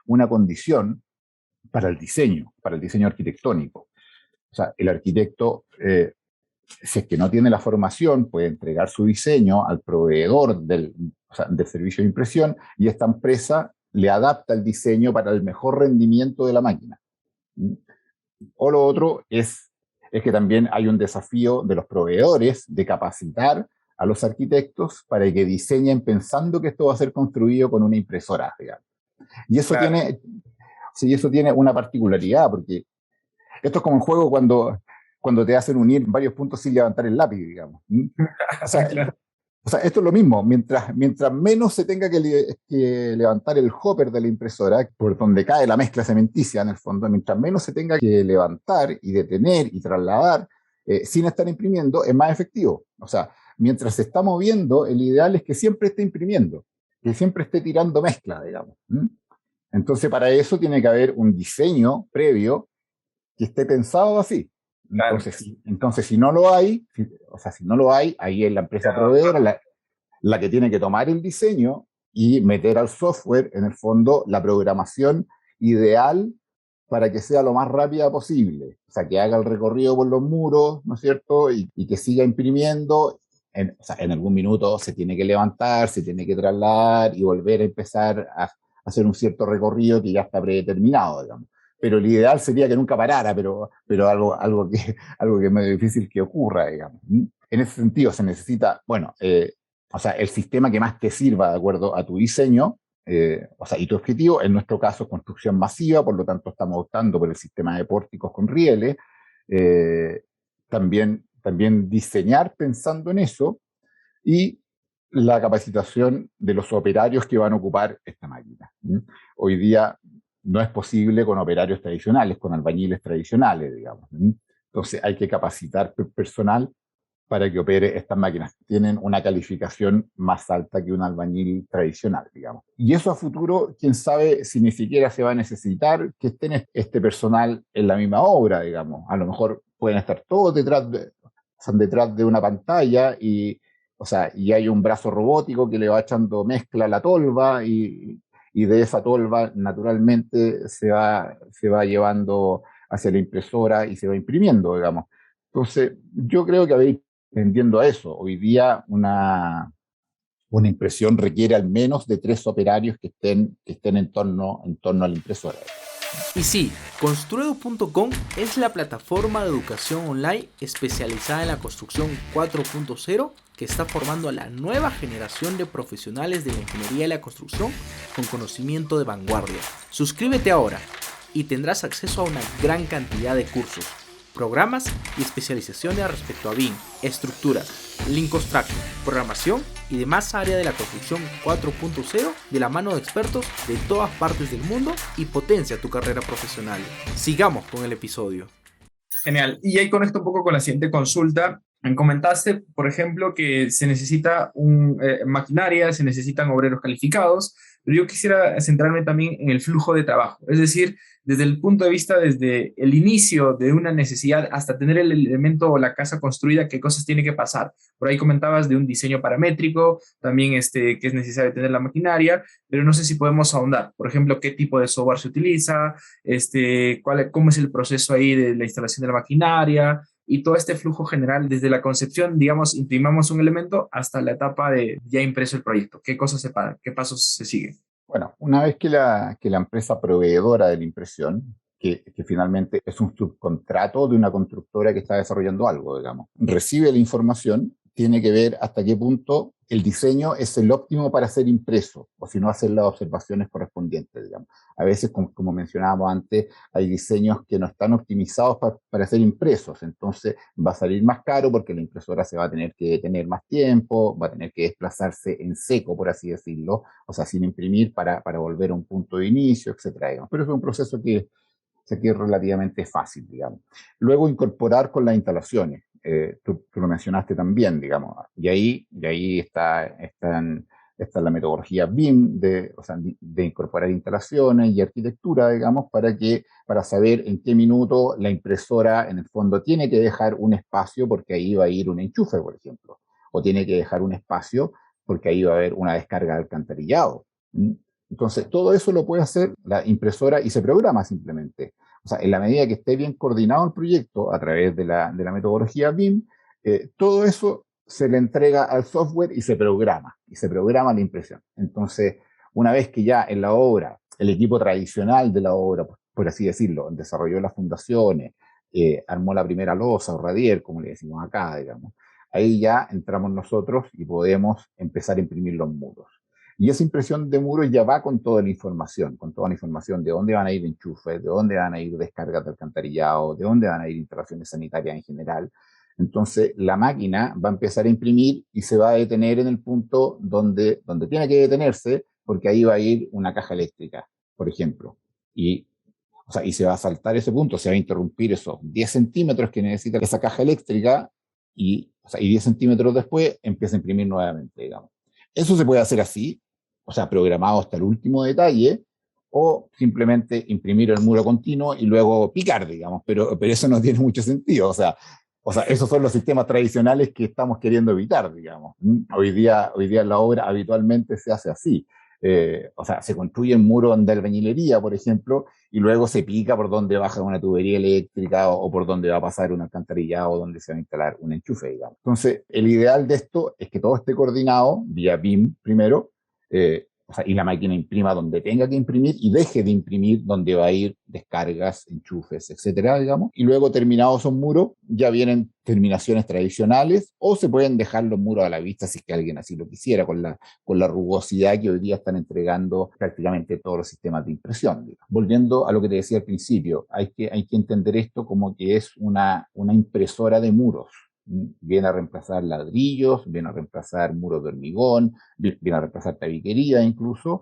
una condición para el diseño arquitectónico. O sea, el arquitecto, si es que no tiene la formación, puede entregar su diseño al proveedor del servicio de impresión y esta empresa le adapta el diseño para el mejor rendimiento de la máquina. O lo otro es que también hay un desafío de los proveedores de capacitar a los arquitectos para que diseñen pensando que esto va a ser construido con una impresora, digamos. Y eso claro. Eso tiene una particularidad, porque esto es como un juego cuando te hacen unir varios puntos sin levantar el lápiz, digamos. Claro. O sea, esto es lo mismo. Mientras menos se tenga que levantar el hopper de la impresora, por donde cae la mezcla cementicia en el fondo, mientras menos se tenga que levantar y detener y trasladar sin estar imprimiendo, es más efectivo. O sea, mientras se está moviendo, el ideal es que siempre esté imprimiendo, que siempre esté tirando mezcla, digamos. Entonces, para eso tiene que haber un diseño previo que esté pensado así. Claro. Entonces, si no lo hay, ahí es la empresa proveedora la que tiene que tomar el diseño y meter al software, en el fondo, la programación ideal para que sea lo más rápida posible. O sea, que haga el recorrido por los muros, ¿no es cierto? Y que siga imprimiendo. En algún minuto se tiene que levantar, se tiene que trasladar y volver a empezar a hacer un cierto recorrido que ya está predeterminado, digamos. Pero el ideal sería que nunca parara, pero algo que es medio difícil que ocurra, digamos. En ese sentido se necesita, el sistema que más te sirva de acuerdo a tu diseño, y tu objetivo, en nuestro caso, construcción masiva, por lo tanto estamos optando por el sistema de pórticos con rieles, también diseñar pensando en eso, y la capacitación de los operarios que van a ocupar esta máquina. Hoy día no es posible con operarios tradicionales, con albañiles tradicionales, digamos. Entonces hay que capacitar personal para que opere estas máquinas. Tienen una calificación más alta que un albañil tradicional, digamos. Y eso a futuro, quién sabe si ni siquiera se va a necesitar que estén este personal en la misma obra, digamos. A lo mejor pueden estar todos detrás de una pantalla y hay un brazo robótico que le va echando mezcla a la tolva y de esa tolva naturalmente se va llevando hacia la impresora y se va imprimiendo, digamos. Entonces, yo creo que tendiendo a eso. Hoy día una una impresión requiere al menos de 3 operarios que estén en torno a la impresora. Y sí, Construedu.com es la plataforma de educación online especializada en la construcción 4.0 que está formando a la nueva generación de profesionales de la ingeniería y la construcción con conocimiento de vanguardia. Suscríbete ahora y tendrás acceso a una gran cantidad de cursos, programas y especializaciones respecto a BIM, estructuras, Lean Construction, programación y demás áreas de la construcción 4.0 de la mano de expertos de todas partes del mundo y potencia tu carrera profesional. Sigamos con el episodio. Genial. Y ahí conecto un poco con la siguiente consulta. Me comentaste, por ejemplo, que se necesita maquinaria, se necesitan obreros calificados, pero yo quisiera centrarme también en el flujo de trabajo. Es decir, desde el punto de vista, desde el inicio de una necesidad hasta tener el elemento o la casa construida, qué cosas tiene que pasar. Por ahí comentabas de un diseño paramétrico, también que es necesario tener la maquinaria, pero no sé si podemos ahondar. Por ejemplo, qué tipo de software se utiliza, cómo es el proceso ahí de la instalación de la maquinaria, y todo este flujo general desde la concepción, digamos, imprimamos un elemento hasta la etapa de ya impreso el proyecto. ¿Qué cosas se pagan? ¿Qué pasos se siguen? Bueno, una vez que la empresa proveedora de la impresión, que finalmente es un subcontrato de una constructora que está desarrollando algo, digamos, recibe la información, tiene que ver hasta qué punto el diseño es el óptimo para ser impreso, o si no, hacer las observaciones correspondientes, digamos. A veces, como mencionábamos antes, hay diseños que no están optimizados para ser impresos, entonces va a salir más caro porque la impresora se va a tener que detener más tiempo, va a tener que desplazarse en seco, por así decirlo, o sea, sin imprimir para volver a un punto de inicio, etcétera, digamos. Pero es un proceso que es relativamente fácil, digamos. Luego, incorporar con las instalaciones. Tú lo mencionaste también, digamos, y ahí está la metodología BIM de incorporar instalaciones y arquitectura, digamos, para saber en qué minuto la impresora en el fondo tiene que dejar un espacio porque ahí va a ir un enchufe, por ejemplo, o tiene que dejar un espacio porque ahí va a haber una descarga de alcantarillado. Entonces, todo eso lo puede hacer la impresora y se programa simplemente. O sea, en la medida que esté bien coordinado el proyecto a través de la metodología BIM, todo eso se le entrega al software y se programa la impresión. Entonces, una vez que ya en la obra, el equipo tradicional de la obra, por así decirlo, desarrolló las fundaciones, armó la primera losa o radier, como le decimos acá, digamos, ahí ya entramos nosotros y podemos empezar a imprimir los muros. Y esa impresión de muros ya va con toda la información de dónde van a ir enchufes, de dónde van a ir descargas de alcantarillado, de dónde van a ir instalaciones sanitarias en general. Entonces, la máquina va a empezar a imprimir y se va a detener en el punto donde tiene que detenerse, porque ahí va a ir una caja eléctrica, por ejemplo. Y se va a saltar ese punto, se va a interrumpir esos 10 centímetros que necesita esa caja eléctrica y 10 centímetros después empieza a imprimir nuevamente, digamos. Eso se puede hacer así, programado hasta el último detalle, o simplemente imprimir el muro continuo y luego picar, digamos, pero eso no tiene mucho sentido, o sea, esos son los sistemas tradicionales que estamos queriendo evitar, digamos. Hoy día en la obra habitualmente se hace así. Se construye un muro de albañilería, por ejemplo, y luego se pica por donde baja una tubería eléctrica o por donde va a pasar una alcantarillado o donde se va a instalar un enchufe, digamos. Entonces, el ideal de esto es que todo esté coordinado vía BIM primero, y la máquina imprima donde tenga que imprimir y deje de imprimir donde va a ir descargas, enchufes, etcétera, digamos. Y luego, terminados esos muros, ya vienen terminaciones tradicionales o se pueden dejar los muros a la vista si es que alguien así lo quisiera, con la rugosidad que hoy día están entregando prácticamente todos los sistemas de impresión, digamos. Volviendo a lo que te decía al principio, hay que entender esto como que es una impresora de muros. Viene a reemplazar ladrillos, viene a reemplazar muros de hormigón, viene a reemplazar tabiquería incluso,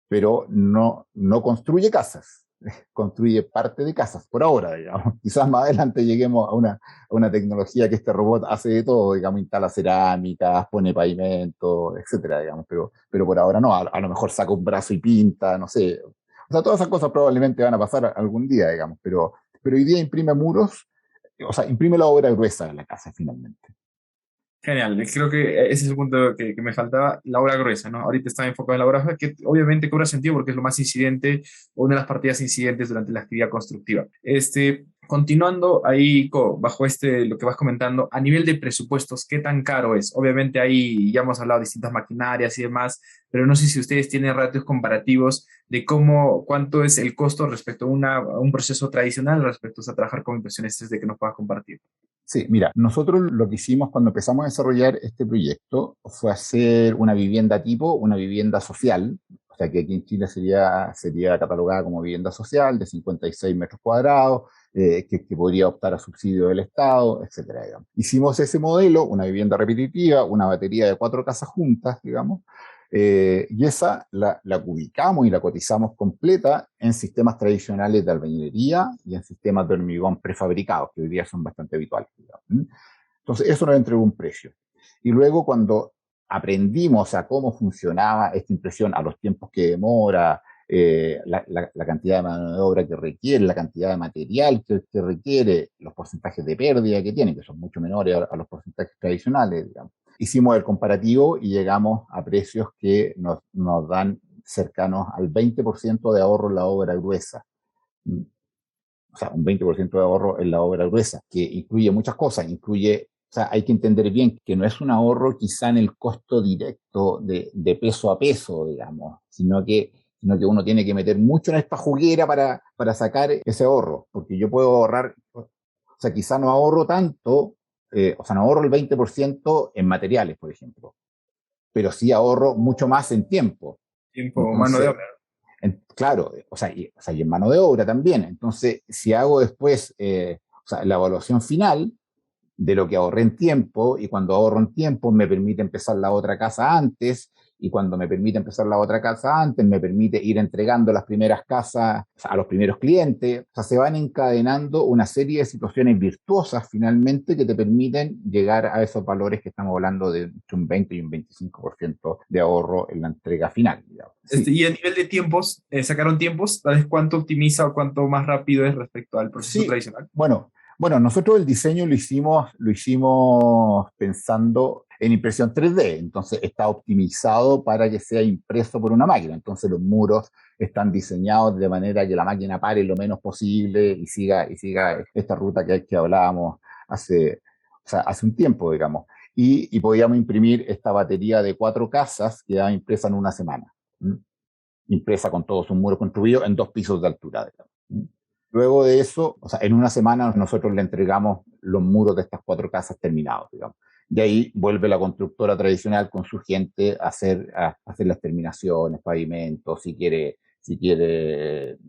pero no construye casas, construye parte de casas, por ahora, digamos. Quizás más adelante lleguemos a una tecnología que este robot hace de todo, digamos, instala cerámicas, pone pavimento, etcétera, digamos, pero por ahora no, a lo mejor saca un brazo y pinta, no sé. Todas esas cosas probablemente van a pasar algún día, digamos, pero hoy día imprime muros, imprime la obra gruesa de la casa finalmente. Genial, creo que ese es el punto que me faltaba, la obra gruesa, ¿no? Ahorita está enfocado en la obra gruesa, que obviamente cobra sentido porque es lo más incidente, o una de las partidas incidentes durante la actividad constructiva. Continuando ahí bajo lo que vas comentando, a nivel de presupuestos, ¿qué tan caro es? Obviamente ahí ya hemos hablado de distintas maquinarias y demás, pero no sé si ustedes tienen ratios comparativos de cuánto es el costo respecto a un proceso tradicional respecto a trabajar con impresiones 3D que nos puedas compartir. Sí, mira, nosotros lo que hicimos cuando empezamos a desarrollar este proyecto fue hacer una vivienda tipo, una vivienda social, o sea que aquí en Chile sería catalogada como vivienda social de 56 metros cuadrados, que podría optar a subsidio del Estado, etcétera, digamos. Hicimos ese modelo, una vivienda repetitiva, una batería de 4 casas juntas, digamos, y esa la ubicamos y la cotizamos completa en sistemas tradicionales de albañilería y en sistemas de hormigón prefabricados, que hoy día son bastante habituales, digamos. Entonces, eso nos entregó un precio. Y luego, cuando aprendimos a cómo funcionaba esta impresión, a los tiempos que demora, la cantidad de mano de obra que requiere, la cantidad de material que requiere, los porcentajes de pérdida que tiene, que son mucho menores a los porcentajes tradicionales, digamos. Hicimos el comparativo y llegamos a precios que nos dan cercanos al 20% de ahorro en la obra gruesa. O sea, un 20% de ahorro en la obra gruesa, que incluye muchas cosas, o sea, hay que entender bien que no es un ahorro quizá en el costo directo de peso a peso, digamos, sino que uno tiene que meter mucho en esta juguera para sacar ese ahorro, porque yo puedo ahorrar, o sea, quizá no ahorro tanto, o sea, no ahorro el 20% en materiales, por ejemplo, pero sí ahorro mucho más en tiempo. Tiempo, mano de obra. Claro, o sea, y en mano de obra también. Entonces, si hago después o sea, la evaluación final de lo que ahorré en tiempo, y cuando ahorro en tiempo me permite empezar la otra casa antes, y cuando me permite empezar la otra casa antes, me permite ir entregando las primeras casas a los primeros clientes. O sea, se van encadenando una serie de situaciones virtuosas finalmente que te permiten llegar a esos valores que estamos hablando de un 20 y un 25% de ahorro en la entrega final, digamos. Sí. Y a nivel de tiempos, sacaron tiempos, ¿sabes cuánto optimiza o cuánto más rápido es respecto al proceso tradicional? Bueno, nosotros el diseño lo hicimos pensando en impresión 3D, entonces está optimizado para que sea impreso por una máquina, entonces los muros están diseñados de manera que la máquina pare lo menos posible y siga esta ruta que hablábamos hace un tiempo, digamos, y podíamos imprimir esta batería de 4 casas que quedaba impresa en una semana, impresa con todos sus muros construidos en 2 pisos de altura, digamos. Luego de eso, o sea, en una semana nosotros le entregamos los muros de estas 4 casas terminados, digamos. De ahí vuelve la constructora tradicional con su gente a hacer las terminaciones, pavimentos, si quiere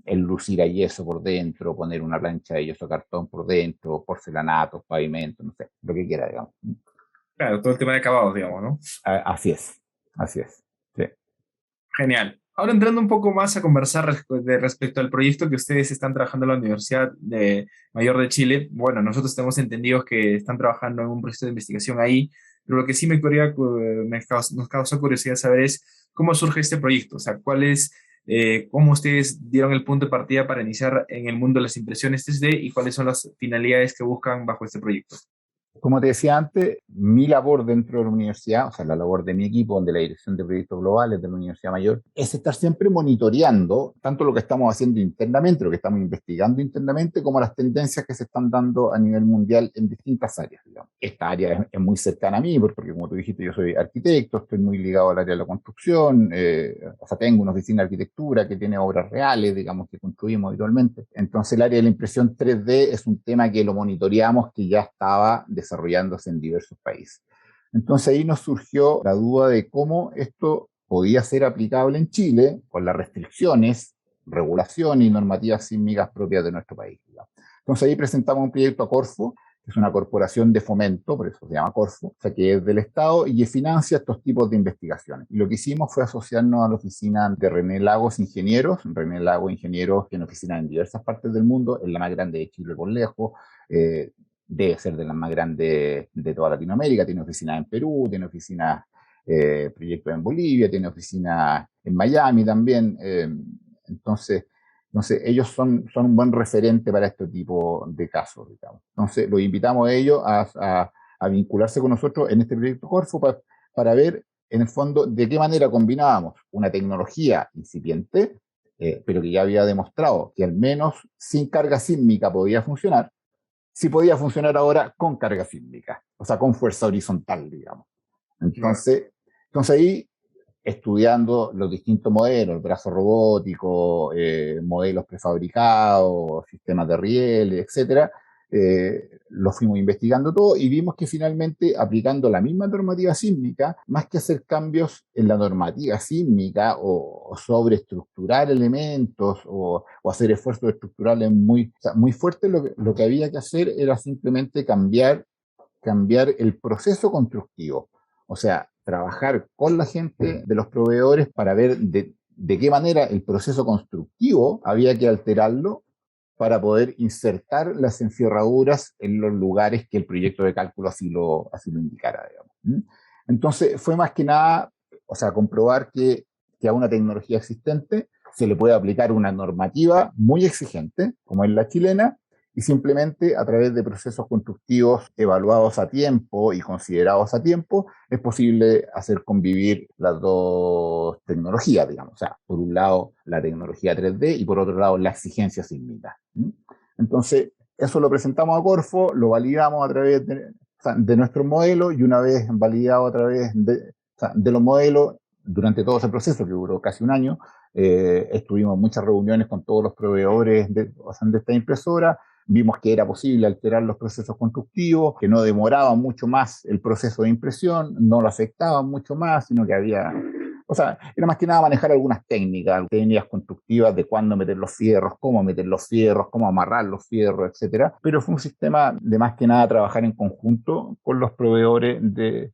enlucir a yeso por dentro, poner una plancha de yeso cartón por dentro, porcelanatos, pavimentos, no sé, lo que quiera, digamos. Claro, todo el tema de acabados, digamos, ¿no? Así es, sí. Genial. Ahora entrando un poco más a conversar respecto al proyecto que ustedes están trabajando en la Universidad Mayor de Chile. Bueno, nosotros tenemos entendido que están trabajando en un proceso de investigación ahí, pero lo que sí nos causa curiosidad saber es cómo surge este proyecto, o sea, cómo ustedes dieron el punto de partida para iniciar en el mundo de las impresiones 3D y cuáles son las finalidades que buscan bajo este proyecto. Como te decía antes, mi labor dentro de la universidad, o sea, la labor de mi equipo, de la Dirección de Proyectos Globales de la Universidad Mayor, es estar siempre monitoreando tanto lo que estamos haciendo internamente, lo que estamos investigando internamente, como las tendencias que se están dando a nivel mundial en distintas áreas, digamos. Esta área es muy cercana a mí, porque como tú dijiste, yo soy arquitecto, estoy muy ligado al área de la construcción, o sea, tengo una oficina de arquitectura que tiene obras reales, digamos, que construimos habitualmente. Entonces, el área de la impresión 3D es un tema que lo monitoreamos, que ya estaba desarrollándose en diversos países. Entonces ahí nos surgió la duda de cómo esto podía ser aplicable en Chile con las restricciones, regulaciones y normativas sísmicas propias de nuestro país. Entonces ahí presentamos un proyecto a Corfo, que es una corporación de fomento, por eso se llama Corfo, o sea, que es del Estado y que financia estos tipos de investigaciones. Y lo que hicimos fue asociarnos a la oficina de René Lagos Ingenieros. René Lagos Ingenieros tiene oficinas en diversas partes del mundo, es la más grande de Chile por lejos, debe ser de las más grandes de toda Latinoamérica, tiene oficinas en Perú, tiene oficinas, proyectos en Bolivia, tiene oficinas en Miami también, entonces ellos son un buen referente para este tipo de casos, digamos. Entonces los invitamos a ellos a a vincularse con nosotros en este proyecto Corfo para ver, en el fondo, de qué manera combinábamos una tecnología incipiente, pero que ya había demostrado que al menos sin carga sísmica podía funcionar, si podía funcionar ahora con carga sísmica, o sea, con fuerza horizontal, digamos. Entonces ahí, estudiando los distintos modelos, el brazo robótico, modelos prefabricados, sistemas de rieles, etcétera, lo fuimos investigando todo y vimos que finalmente, aplicando la misma normativa sísmica, más que hacer cambios en la normativa sísmica o sobreestructurar elementos o hacer esfuerzos estructurales muy fuertes, lo que había que hacer era simplemente cambiar el proceso constructivo. O sea, trabajar con la gente de los proveedores para ver de qué manera el proceso constructivo había que alterarlo para poder insertar las encerraduras en los lugares que el proyecto de cálculo así lo indicara, digamos. Entonces, fue más que nada, o sea, comprobar que a una tecnología existente se le puede aplicar una normativa muy exigente, como es la chilena, y simplemente a través de procesos constructivos evaluados a tiempo y considerados a tiempo, es posible hacer convivir las dos tecnologías, digamos. O sea, por un lado la tecnología 3D y por otro lado la exigencia sísmica. Entonces, eso lo presentamos a Corfo, lo validamos a través de nuestros modelos y una vez validado a través de los modelos, durante todo ese proceso que duró casi un año, estuvimos en muchas reuniones con todos los proveedores de esta impresora. Vimos que era posible alterar los procesos constructivos, que no demoraba mucho más el proceso de impresión, no lo afectaba mucho más, sino que había... O sea, era más que nada manejar algunas técnicas constructivas de cuándo meter los fierros, cómo amarrar los fierros, etcétera. Pero fue un sistema de más que nada trabajar en conjunto con los proveedores de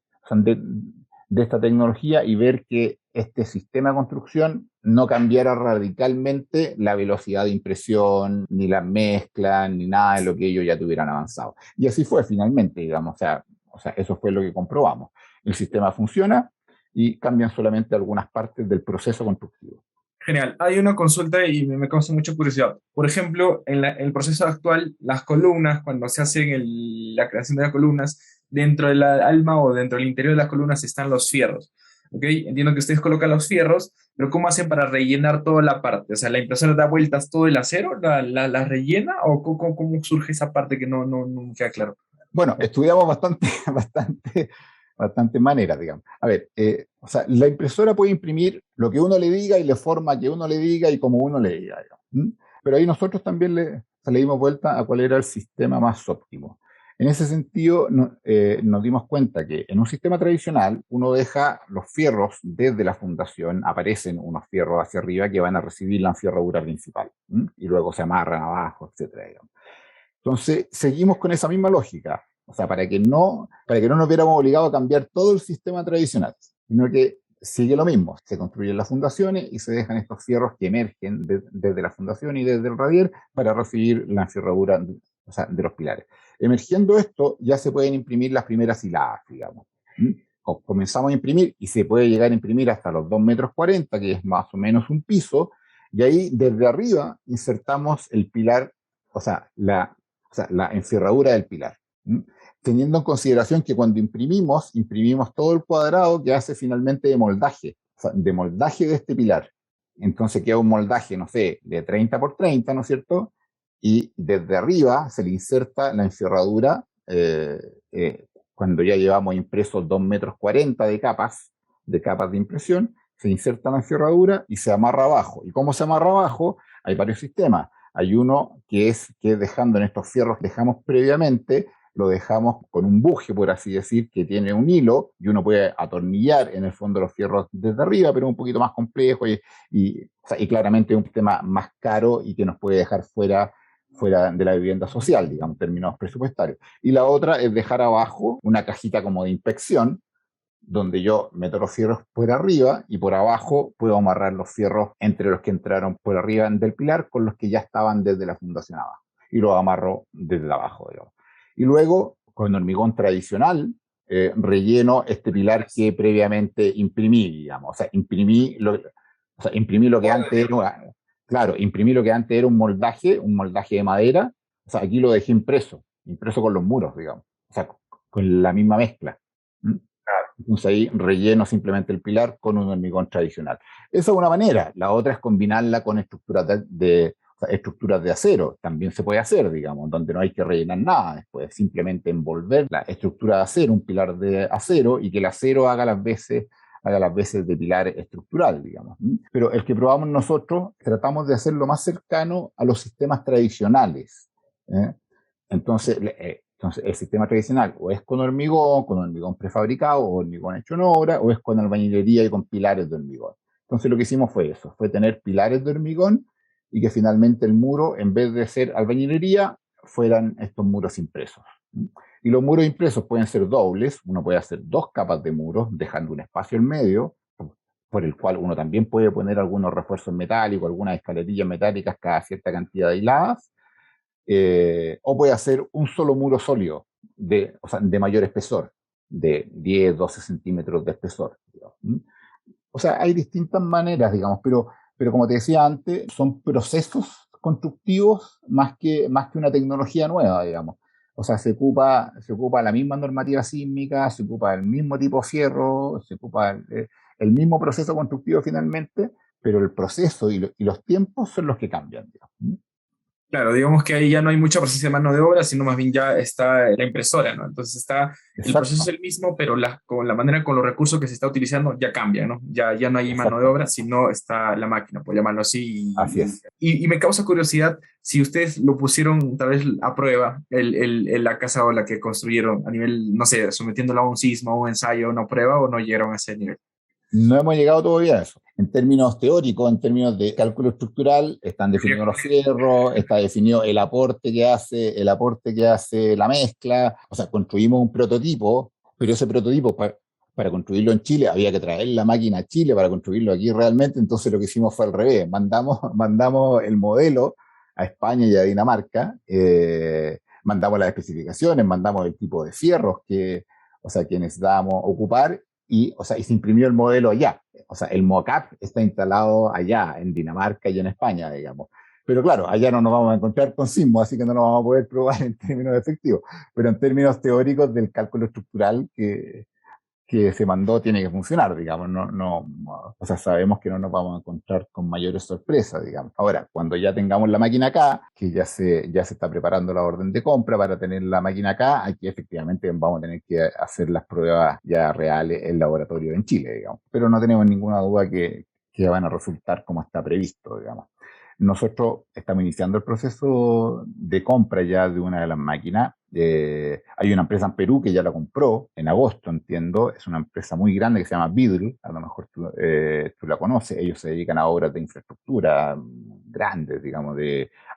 esta tecnología y ver que este sistema de construcción no cambiara radicalmente la velocidad de impresión, ni la mezcla, ni nada de lo que ellos ya tuvieran avanzado. Y así fue finalmente, digamos, o sea, eso fue lo que comprobamos. El sistema funciona y cambian solamente algunas partes del proceso constructivo. Genial. Hay una consulta y me causa mucha curiosidad. Por ejemplo, en el proceso actual, las columnas, cuando se hace la creación de las columnas, dentro del alma o dentro del interior de las columnas están los fierros. ¿Okay? Entiendo que ustedes colocan los fierros, pero ¿cómo hacen para rellenar toda la parte? O sea, ¿la impresora da vueltas todo el acero, la rellena? ¿O cómo surge esa parte que no me queda claro? Bueno, estudiamos bastante maneras, digamos. A ver, o sea, la impresora puede imprimir lo que uno le diga y la forma que uno le diga y como uno le diga, digamos. Pero ahí nosotros también le dimos vuelta a cuál era el sistema más óptimo. En ese sentido, nos dimos cuenta que en un sistema tradicional uno deja los fierros desde la fundación, aparecen unos fierros hacia arriba que van a recibir la enfierradura principal, y luego se amarran abajo, etc. Entonces, seguimos con esa misma lógica, o sea, para que no nos viéramos obligados a cambiar todo el sistema tradicional, sino que sigue lo mismo, se construyen las fundaciones y se dejan estos fierros que emergen desde la fundación y desde el radier para recibir la enfierradura, o sea, de los pilares. Emergiendo esto, ya se pueden imprimir las primeras hiladas, digamos. Comenzamos a imprimir y se puede llegar a imprimir hasta los 2,40 metros, que es más o menos un piso, y ahí desde arriba insertamos el pilar, o sea, la enfierradura del pilar. Teniendo en consideración que cuando imprimimos todo el cuadrado que hace finalmente de moldaje, o sea, de moldaje de este pilar. Entonces queda un moldaje, no sé, de 30 por 30, ¿no es cierto? Y desde arriba se le inserta la enfierradura cuando ya llevamos impresos 2,40 metros de capas de impresión, se inserta la enfierradura y se amarra abajo. ¿Y cómo se amarra abajo? Hay varios sistemas. Hay uno que es dejando en estos fierros que dejamos previamente, lo dejamos con un buje, por así decir, que tiene un hilo y uno puede atornillar en el fondo los fierros desde arriba, pero un poquito más complejo y claramente un sistema más caro y que nos puede dejar fuera de la vivienda social, digamos, en términos presupuestarios. Y la otra es dejar abajo una cajita como de inspección, donde yo meto los fierros por arriba y por abajo puedo amarrar los fierros entre los que entraron por arriba del pilar con los que ya estaban desde la fundación abajo. Y los amarro desde abajo, digamos. Y luego, con hormigón tradicional, relleno este pilar que previamente imprimí, digamos. O sea, imprimí lo que antes era... Claro, imprimí lo que antes era un moldaje de madera, o sea, aquí lo dejé impreso con los muros, digamos. O sea, con la misma mezcla. ¿Mm? Entonces ahí relleno simplemente el pilar con un hormigón tradicional. Esa es una manera. La otra es combinarla con estructuras o sea, estructuras de acero. También se puede hacer, digamos, donde no hay que rellenar nada. Después simplemente envolver la estructura de acero, un pilar de acero, y que el acero haga las veces de pilar estructural, digamos. Pero el que probamos nosotros, tratamos de hacerlo más cercano a los sistemas tradicionales. ¿Eh? Entonces, el sistema tradicional o es con hormigón prefabricado, o hormigón hecho en obra, o es con albañilería y con pilares de hormigón. Entonces lo que hicimos fue eso, fue tener pilares de hormigón y que finalmente el muro, en vez de ser albañilería, fueran estos muros impresos. Y los muros impresos pueden ser dobles, uno puede hacer 2 capas de muros, dejando un espacio en medio, por el cual uno también puede poner algunos refuerzos metálicos, algunas escalerillas metálicas cada cierta cantidad de hiladas, o puede hacer un solo muro sólido, o sea, de mayor espesor, de 10, 12 centímetros de espesor. Digamos. O sea, hay distintas maneras, digamos, pero como te decía antes, son procesos constructivos más que una tecnología nueva, digamos. O sea, se ocupa la misma normativa sísmica, se ocupa el mismo tipo de fierro, se ocupa el mismo proceso constructivo finalmente, pero el proceso y los tiempos son los que cambian, digamos. Claro, digamos que ahí ya no hay mucha presencia de mano de obra, sino más bien ya está la impresora, ¿no? Entonces el proceso es el mismo, pero con la manera, con los recursos que se está utilizando ya cambia, ¿no? Ya no hay mano de obra, sino está la máquina, por llamarlo así. Así es. Y me causa curiosidad si ustedes lo pusieron tal vez a prueba, la casa o la que construyeron a nivel, no sé, sometiéndola a un sismo, a un ensayo, a una prueba, o no llegaron a ese nivel. No hemos llegado todavía a eso. En términos teóricos, en términos de cálculo estructural, están definidos los fierros, está definido el aporte que hace la mezcla. O sea, construimos un prototipo, pero ese prototipo para construirlo en Chile había que traer la máquina a Chile para construirlo aquí realmente. Entonces lo que hicimos fue al revés. Mandamos el modelo a España y a Dinamarca, mandamos las especificaciones, mandamos el tipo de fierros que necesitábamos ocupar. Y se imprimió el modelo allá. O sea, el mock-up está instalado allá, en Dinamarca y en España, digamos. Pero claro, allá no nos vamos a encontrar con sismo, así que no lo vamos a poder probar en términos efectivos. Pero en términos teóricos del cálculo estructural que se mandó tiene que funcionar, digamos. O sea, sabemos que no nos vamos a encontrar con mayores sorpresas, digamos. Ahora, cuando ya tengamos la máquina acá, que ya se está preparando la orden de compra para tener la máquina acá, aquí efectivamente vamos a tener que hacer las pruebas ya reales en laboratorio en Chile, digamos. Pero no tenemos ninguna duda que van a resultar como está previsto, digamos. Nosotros estamos iniciando el proceso de compra ya de una de las máquinas. Hay una empresa en Perú que ya la compró en agosto, entiendo. Es una empresa muy grande que se llama Vidl, a lo mejor tú la conoces. Ellos se dedican a obras de infraestructura grandes, digamos,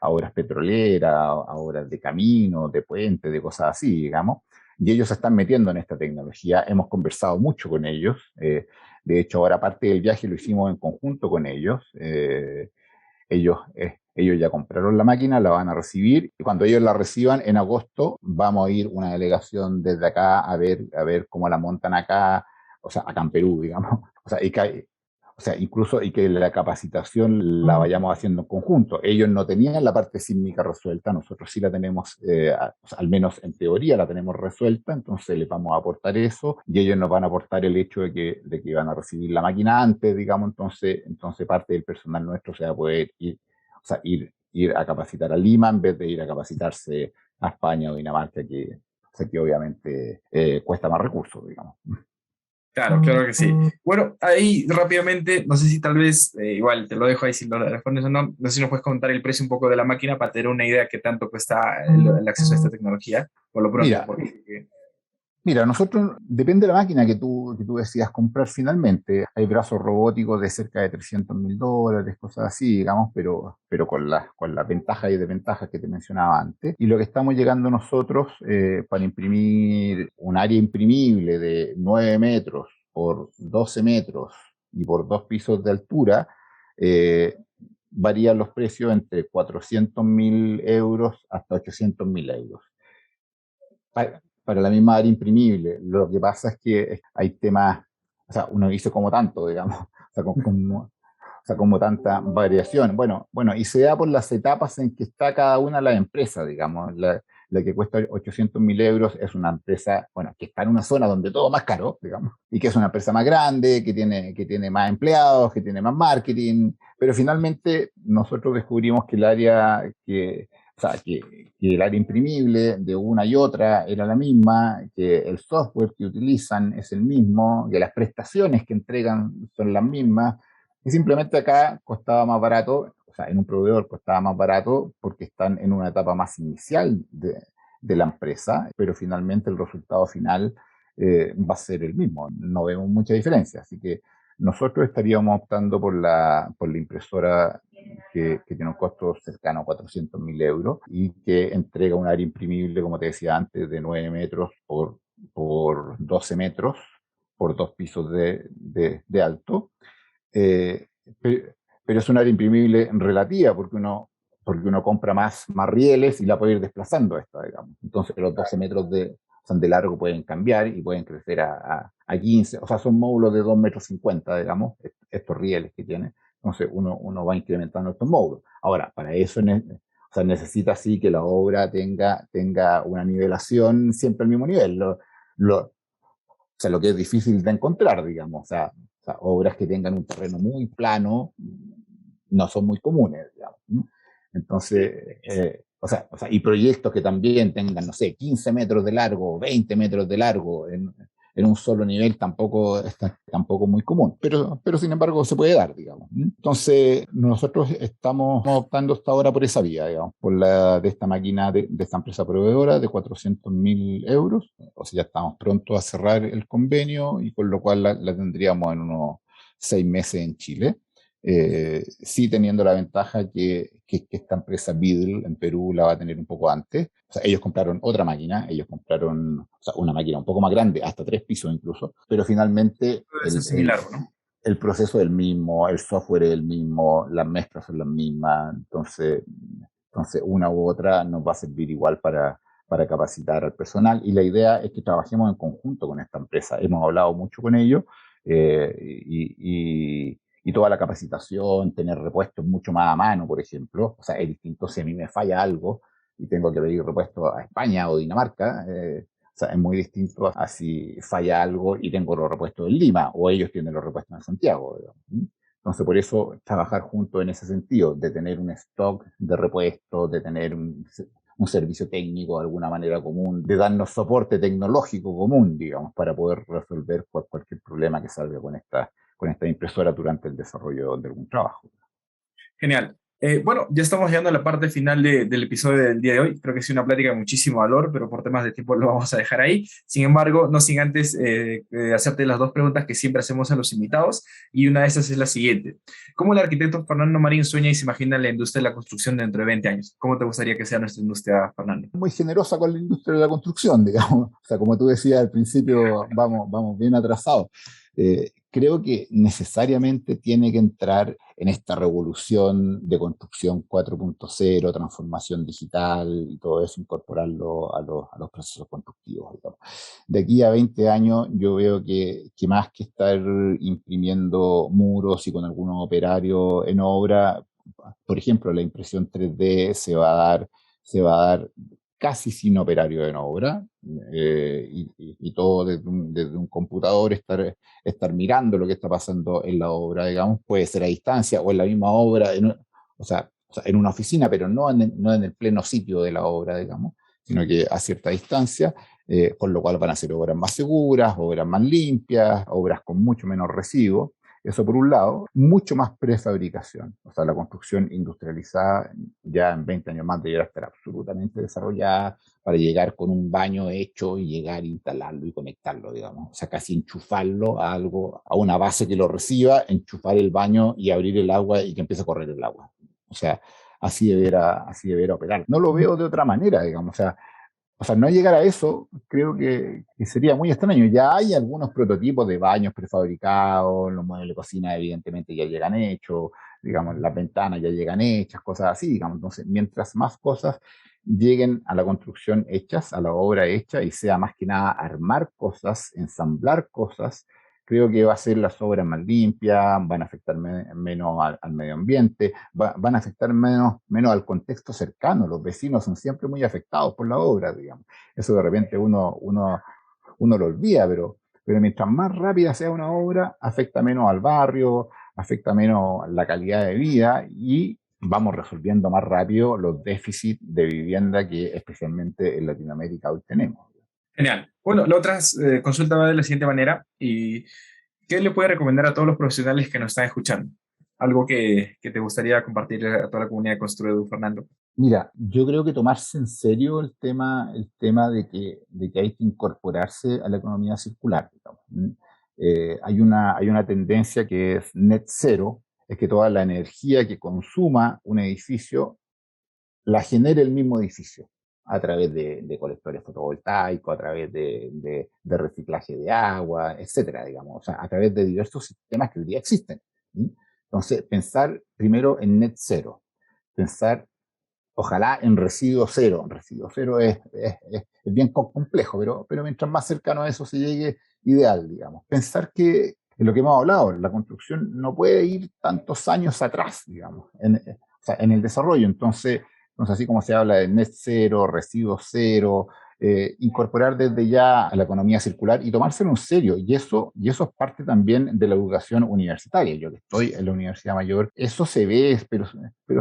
a obras petroleras, a obras de caminos, de puentes, de cosas así, digamos. Y ellos se están metiendo en esta tecnología. Hemos conversado mucho con ellos. De hecho, ahora parte del viaje lo hicimos en conjunto con ellos. Ellos ya compraron la máquina, la van a recibir, y cuando ellos la reciban en agosto vamos a ir una delegación desde acá a ver cómo la montan acá, o sea, acá en Perú, digamos, incluso y que la capacitación la vayamos haciendo en conjunto. Ellos no tenían la parte sísmica resuelta, nosotros sí la tenemos, al menos en teoría la tenemos resuelta, entonces les vamos a aportar eso, y ellos nos van a aportar el hecho de que van a recibir la máquina antes, digamos, entonces parte del personal nuestro se va a poder ir a capacitar a Lima en vez de ir a capacitarse a España o Dinamarca, que obviamente cuesta más recursos, digamos. Claro que sí. Bueno, ahí rápidamente, no sé si tal vez, igual te lo dejo ahí si lo respondes o no, no sé si nos puedes contar el precio un poco de la máquina para tener una idea de qué tanto cuesta el acceso a esta tecnología, por lo pronto. Mira, nosotros, depende de la máquina que tú decidas comprar finalmente. Hay brazos robóticos de cerca de $300.000, cosas así, digamos, pero con las ventajas y desventajas que te mencionaba antes. Y lo que estamos llegando nosotros para imprimir un área imprimible de 9 metros por 12 metros y por 2 pisos de altura, varían los precios entre 400.000 euros hasta 800.000 euros. Para la misma área imprimible. Lo que pasa es que hay temas, o sea, uno dice como tanto, digamos, como tanta variación. Bueno, y se da por las etapas en que está cada una de las empresas, digamos. La La que cuesta 800.000 euros es una empresa, bueno, que está en una zona donde todo es más caro, digamos, y que es una empresa más grande, que tiene más empleados, que tiene más marketing, pero finalmente nosotros descubrimos que el área o sea, que el área imprimible de una y otra era la misma, que el software que utilizan es el mismo, que las prestaciones que entregan son las mismas, y simplemente acá costaba más barato, o sea, en un proveedor costaba más barato porque están en una etapa más inicial de la empresa, pero finalmente el resultado final va a ser el mismo, no vemos mucha diferencia, así que nosotros estaríamos optando por la impresora que tiene un costo cercano a 400.000 euros y que entrega un área imprimible, como te decía antes, de 9 metros por 12 metros, por 2 pisos de alto. Eh, pe- pero es un área imprimible relativa porque uno compra más rieles y la puede ir desplazando esta, digamos. Entonces los 12 metros de largo pueden cambiar y pueden crecer a 15, o sea, son módulos de 2,50 metros, digamos, estos rieles que tiene. Entonces uno va incrementando estos módulos. Ahora, para eso o sea, necesita sí que la obra tenga una nivelación siempre al mismo nivel. O sea, lo que es difícil de encontrar, digamos. O sea, obras que tengan un terreno muy plano no son muy comunes, digamos, ¿no? Entonces, y proyectos que también tengan, no sé, 15 metros de largo, 20 metros de largo en un solo nivel tampoco muy común, pero sin embargo se puede dar, digamos. Entonces, nosotros estamos optando hasta ahora por esa vía, digamos, por la de esta máquina de esta empresa proveedora de 400.000 euros, o sea, ya estamos prontos a cerrar el convenio y con lo cual la tendríamos en unos 6 meses en Chile. Sí teniendo la ventaja que esta empresa Beadle en Perú la va a tener un poco antes. O sea, ellos compraron otra máquina, ellos compraron, o sea, una máquina un poco más grande, hasta 3 pisos incluso, pero finalmente Es similar, ¿no? el proceso es el mismo, el software es el mismo, las mezclas son las mismas, entonces una u otra nos va a servir igual para capacitar al personal y la idea es que trabajemos en conjunto con esta empresa. Hemos hablado mucho con ellos y toda la capacitación, tener repuestos mucho más a mano, por ejemplo. O sea, es distinto si a mí me falla algo y tengo que pedir repuesto a España o Dinamarca. O sea, es muy distinto a si falla algo y tengo los repuestos en Lima o ellos tienen los repuestos en Santiago, digamos. Entonces, por eso trabajar juntos en ese sentido, de tener un stock de repuestos, de tener un servicio técnico de alguna manera común, de darnos soporte tecnológico común, digamos, para poder resolver cualquier problema que salga con esta impresora durante el desarrollo de algún trabajo. Genial. Bueno, ya estamos llegando a la parte final del episodio del día de hoy. Creo que ha sido una plática de muchísimo valor, pero por temas de tiempo lo vamos a dejar ahí. Sin embargo, no sin antes hacerte las dos preguntas que siempre hacemos a los invitados, y una de esas es la siguiente. ¿Cómo el arquitecto Fernando Marín sueña y se imagina la industria de la construcción dentro de 20 años? ¿Cómo te gustaría que sea nuestra industria, Fernando? Muy generosa con la industria de la construcción, digamos. O sea, como tú decías al principio, vamos bien atrasados. Creo que necesariamente tiene que entrar en esta revolución de construcción 4.0, transformación digital y todo eso, incorporarlo a los procesos constructivos, digamos. De aquí a 20 años yo veo que más que estar imprimiendo muros y con algunos operarios en obra, por ejemplo, la impresión 3D se va a dar casi sin operario en obra, y todo desde un computador estar mirando lo que está pasando en la obra, digamos, puede ser a distancia o en la misma obra, o sea, en una oficina, pero no en el pleno sitio de la obra, digamos, sino que a cierta distancia, con lo cual van a ser obras más seguras, obras más limpias, obras con mucho menos residuos. Eso por un lado, mucho más prefabricación. O sea, la construcción industrializada ya en 20 años más debería estar absolutamente desarrollada para llegar con un baño hecho y llegar a instalarlo y conectarlo, digamos. O sea, casi enchufarlo a algo, a una base que lo reciba, enchufar el baño y abrir el agua y que empiece a correr el agua. O sea, así deberá operar. No lo veo de otra manera, digamos. O sea, no llegar a eso creo que sería muy extraño. Ya hay algunos prototipos de baños prefabricados, los muebles de cocina evidentemente ya llegan hechos, digamos, las ventanas ya llegan hechas, cosas así, digamos. Entonces, mientras más cosas lleguen a la construcción hechas, a la obra hecha, y sea más que nada armar cosas, ensamblar cosas, creo que va a ser las obras más limpias, van a afectar menos al medio ambiente, van a afectar menos al contexto cercano. Los vecinos son siempre muy afectados por la obra, digamos. Eso de repente uno lo olvida, pero mientras más rápida sea una obra, afecta menos al barrio, afecta menos la calidad de vida y vamos resolviendo más rápido los déficits de vivienda que especialmente en Latinoamérica hoy tenemos. Genial. Bueno, la otra consulta va de la siguiente manera. ¿Y qué le puede recomendar a todos los profesionales que nos están escuchando? Algo que te gustaría compartir a toda la comunidad de Construedu, Fernando. Mira, yo creo que tomarse en serio el tema de que hay que incorporarse a la economía circular, digamos. Hay una tendencia que es net zero, es que toda la energía que consuma un edificio la genere el mismo edificio a través de colectores fotovoltaicos, a través de reciclaje de agua, etcétera, digamos, o sea, a través de diversos sistemas que hoy día existen. Entonces, pensar primero en net zero, pensar ojalá en residuo cero. Residuo cero es bien complejo, pero mientras más cercano a eso se llegue, ideal, digamos. Pensar que en lo que hemos hablado, la construcción no puede ir tantos años atrás, digamos, o sea, en el desarrollo. Entonces, así como se habla de net cero, residuo cero, incorporar desde ya a la economía circular y tomárselo en serio. Y eso es parte también de la educación universitaria. Yo que estoy en la Universidad Mayor, eso se ve, pero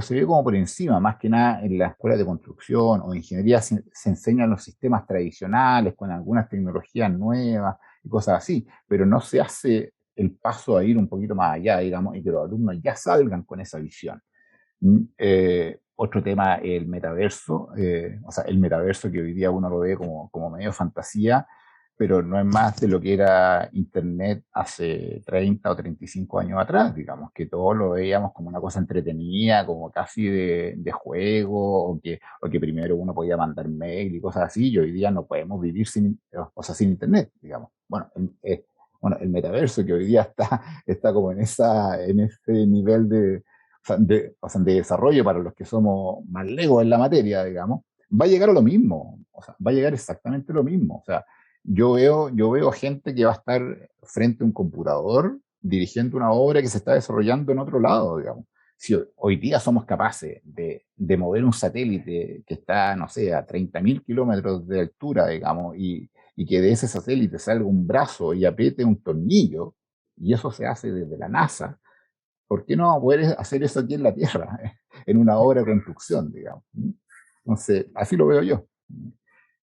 se ve como por encima. Más que nada en la escuela de construcción o de ingeniería se enseñan los sistemas tradicionales con algunas tecnologías nuevas y cosas así, pero no se hace el paso a ir un poquito más allá, digamos, y que los alumnos ya salgan con esa visión. Otro tema, el metaverso, o sea, el metaverso que hoy día uno lo ve como medio fantasía, pero no es más de lo que era Internet hace 30 o 35 años atrás, digamos, que todos lo veíamos como una cosa entretenida, como casi de juego, o que primero uno podía mandar mail y cosas así, y hoy día no podemos vivir sin Internet, digamos. Bueno, el metaverso que hoy día está como en ese nivel de desarrollo para los que somos más legos en la materia, digamos, va a llegar a lo mismo, o sea, va a llegar exactamente lo mismo. O sea, yo veo gente que va a estar frente a un computador dirigiendo una obra que se está desarrollando en otro lado, digamos. Si hoy día somos capaces de mover un satélite que está, no sé, a 30.000 kilómetros de altura, digamos, y que de ese satélite salga un brazo y apriete un tornillo, y eso se hace desde la NASA, ¿por qué no poder hacer eso aquí en la Tierra, en una obra de construcción, digamos? Entonces, así lo veo yo.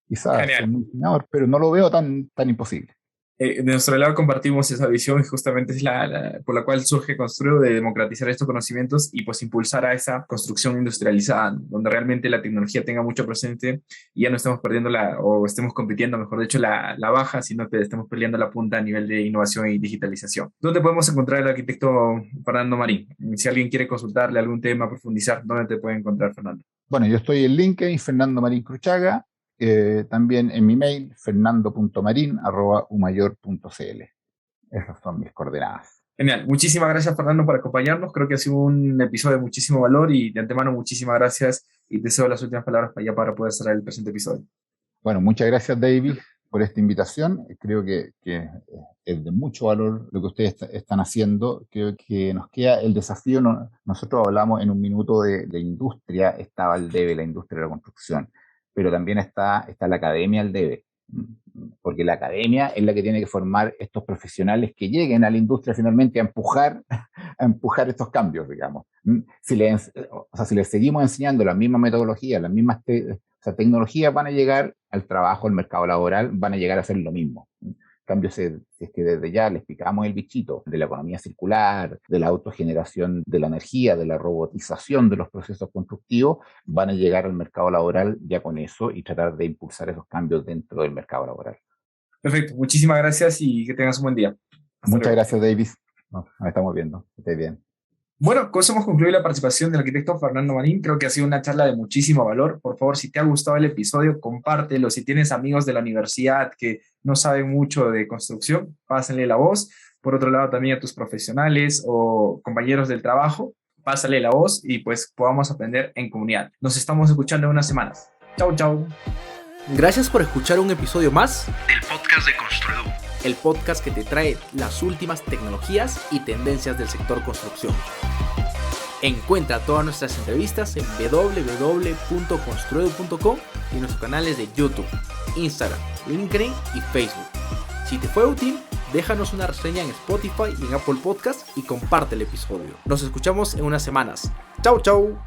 Quizás soy muy soñador, pero no lo veo tan imposible. De nuestro lado compartimos esa visión y justamente es por la cual surge Construedu, de democratizar estos conocimientos y pues impulsar a esa construcción industrializada, donde realmente la tecnología tenga mucho presente y ya no estemos perdiendo o estemos compitiendo, mejor dicho, la baja, sino que estemos peleando la punta a nivel de innovación y digitalización. ¿Dónde podemos encontrar al arquitecto Fernando Marín? Si alguien quiere consultarle algún tema, profundizar, ¿dónde te puede encontrar, Fernando? Bueno, yo estoy en LinkedIn, Fernando Marín Cruchaga. También en mi mail, fernando.marin@umayor.cl. Esas son mis coordenadas. Genial. Muchísimas gracias, Fernando, por acompañarnos. Creo que ha sido un episodio de muchísimo valor y de antemano muchísimas gracias y deseo las últimas palabras para poder cerrar el presente episodio. Bueno, muchas gracias, David, por esta invitación. Creo que es de mucho valor lo que ustedes están haciendo. Creo que nos queda el desafío. Nosotros hablamos en un minuto de industria, estaba el debe, la industria de la construcción, pero también está la academia al debe, porque la academia es la que tiene que formar estos profesionales que lleguen a la industria finalmente a empujar estos cambios, digamos. Si les seguimos enseñando la misma metodología, las mismas tecnologías, van a llegar al trabajo, al mercado laboral, van a llegar a hacer lo mismo. En cambio, si es que desde ya les picamos el bichito de la economía circular, de la autogeneración de la energía, de la robotización de los procesos constructivos, van a llegar al mercado laboral ya con eso y tratar de impulsar esos cambios dentro del mercado laboral. Perfecto, muchísimas gracias y que tengas un buen día. Muchas gracias, David. Nos estamos viendo. Que estés bien. Bueno, con eso hemos concluido la participación del arquitecto Fernando Marín. Creo que ha sido una charla de muchísimo valor. Por favor, si te ha gustado el episodio, compártelo. Si tienes amigos de la universidad que no saben mucho de construcción, pásenle la voz. Por otro lado, también a tus profesionales o compañeros del trabajo, pásale la voz y pues podamos aprender en comunidad. Nos estamos escuchando en unas semanas. Chau, chau. Gracias por escuchar un episodio más del podcast de Construedu. el podcast que te trae las últimas tecnologías y tendencias del sector construcción. Encuentra todas nuestras entrevistas en www.construedu.com y en nuestros canales de YouTube, Instagram, LinkedIn y Facebook. Si te fue útil, déjanos una reseña en Spotify y en Apple Podcast y comparte el episodio. Nos escuchamos en unas semanas. ¡Chau, chau!